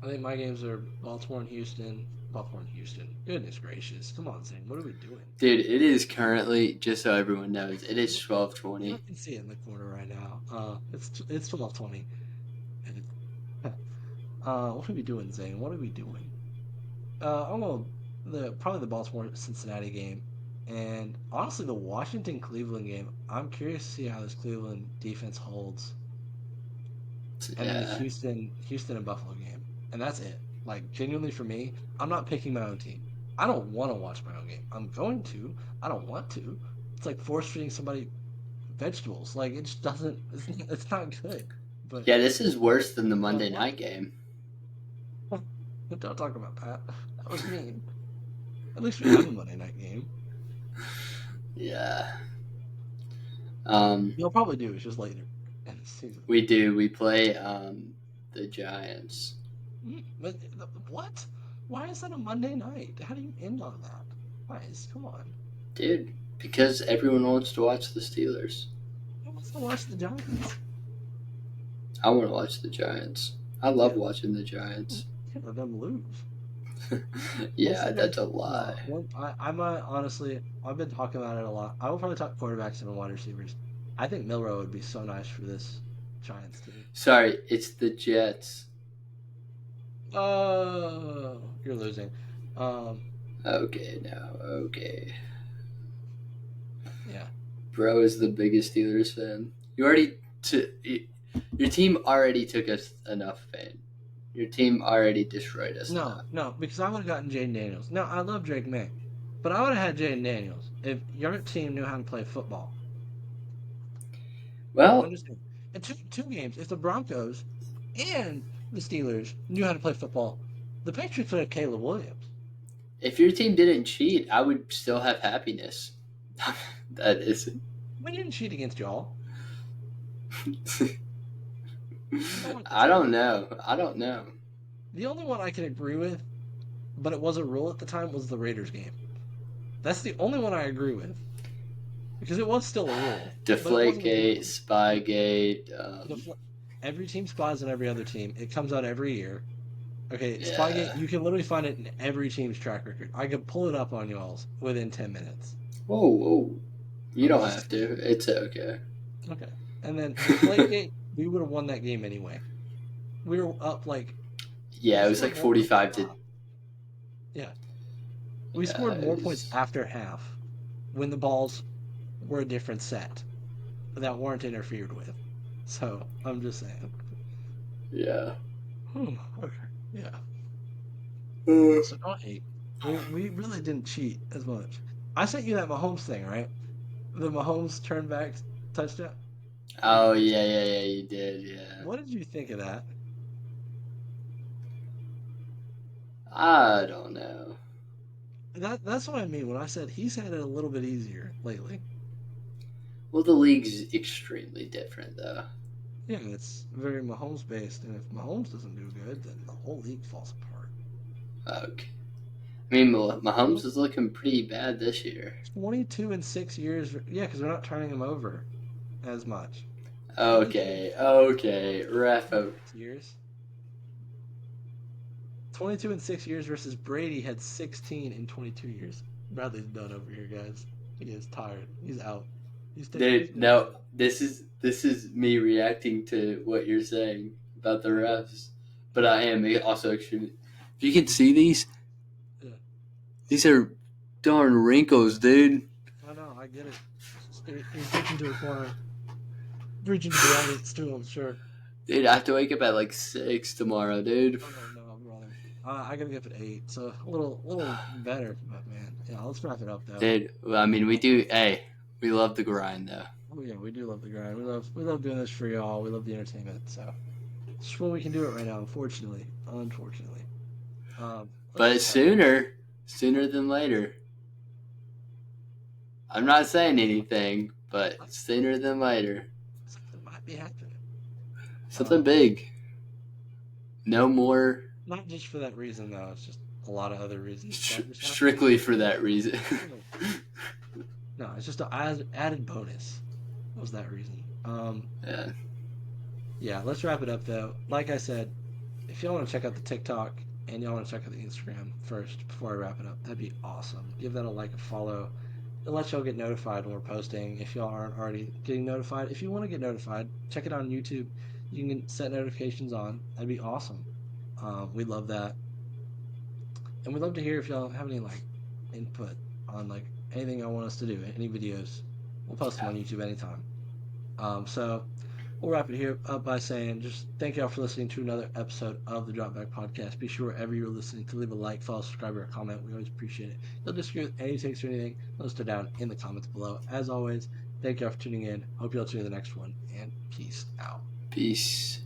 I think my games are Baltimore and Houston. Baltimore and Houston. Goodness gracious! Come on, Zane. What are we doing? Dude, it is currently, just so everyone knows, it is I 12:20. can see it in the corner right now. It's 12:20. What are we doing, Zane? What are we doing? I'm gonna probably the Baltimore Cincinnati game, and honestly the Washington Cleveland game. I'm curious to see how this Cleveland defense holds, and then the Yeah. Houston and Buffalo game, and that's it. Like genuinely for me, I'm not picking my own team. I don't want to watch my own game. I'm going to. I don't want to. It's like force feeding somebody vegetables. Like it just doesn't. It's not good. But Yeah, this is worse than the I Monday love night game. it. Don't talk about that. That was mean. At least we have a Monday night game. Yeah. Um, You'll probably do. It's just later in the season. we do. We play the Giants. But what? Why is that a Monday night? How do you end on that? Guys, come on. Dude, because everyone wants to watch the Steelers. Let's go watch the Giants. I want to watch the Giants. I love watching the Giants. Can't let them lose. Yeah, that's a lie. I might honestly. I've been talking about it a lot. I will probably talk quarterbacks and wide receivers. I think Milrow would be so nice for this Giants team. Sorry, it's the Jets. Oh, you're losing. Okay, now, okay. Yeah. Bro is the biggest Steelers fan. Your team already took us enough fan. Your team already destroyed us. No, because I would have gotten Jaden Daniels. No, I love Drake May, but I would have had Jaden Daniels if your team knew how to play football. Well, Understand? In two games, if the Broncos and the Steelers knew how to play football, the Patriots would have Caleb Williams. if your team didn't cheat, I would still have happiness. That isn't. We didn't cheat against y'all. I don't know. The only one I can agree with, but it was a rule at the time, was the Raiders game. That's the only one I agree with. Because it was still a rule. Deflategate, Spygate. Every team spies on every other team. It comes out every year. Okay, Yeah. Spygate, you can literally find it in every team's track record. I could pull it up on y'all's within 10 minutes. Whoa. You don't have to. It's okay. Okay. And then Deflategate, we would have won that game anyway. We were up like... Yeah, it was like 45 to... Yeah. We scored more points after half when the balls were a different set that weren't interfered with. So, I'm just saying. Yeah. Okay. Yeah. So don't hate. We really didn't cheat as much. I sent you that Mahomes thing, right? The Mahomes turn back touchdown. Oh, yeah, you did, yeah. What did you think of that? I don't know. That's what I mean when I said he's had it a little bit easier lately. Well, the league's extremely different, though. Yeah, it's very Mahomes based, and if Mahomes doesn't do good, then the whole league falls apart. Okay. I mean, Mahomes is looking pretty bad this year. 22 in 6 years. Yeah, because we're not turning him over as much. Okay. Ref. Years. 22 in 6 years versus Brady had 16 in 22 years. Bradley's done over here, guys. He is tired. He's out. Dude, no, this is me reacting to what you're saying about the refs, but I am also extremely. If you can see these, these are darn wrinkles, dude. I know, I get it. He's reaching to a corner, reaching to the audience too. I'm sure. Dude, I have to wake up at like 6 tomorrow, dude. Oh, no, brother. I gotta get up at 8, so a little better, but man, yeah. Let's wrap it up though. Dude, well, I mean, we do. Hey, we love the grind though. Oh yeah, we do love the grind. We love doing this for y'all. We love the entertainment. So it's what we can do it right now. Unfortunately. But sooner than later. I'm not saying anything, but sooner than later. Something might be happening. Something big. No more. Not just for that reason though. It's just a lot of other reasons. Strictly for that reason. No, it's just an added bonus. Was that reason? Yeah. Yeah, let's wrap it up though. Like I said, if y'all want to check out the TikTok and y'all want to check out the Instagram first before I wrap it up, that'd be awesome. Give that a like, a follow. It lets y'all get notified when we're posting if y'all aren't already getting notified. If you want to get notified, check it on YouTube. You can set notifications on. That'd be awesome. We love that. And we'd love to hear if y'all have any like input on like anything y'all want us to do, any videos. We'll post them on YouTube anytime. So we'll wrap it here up by saying just thank y'all for listening to another episode of the Dropback Podcast. Be sure wherever you're listening to leave a like, follow, subscribe, or a comment. We always appreciate it. If you'll disagree with any takes or anything, let us know down in the comments below. As always, thank y'all for tuning in. Hope y'all tune in the next one, and peace out. Peace.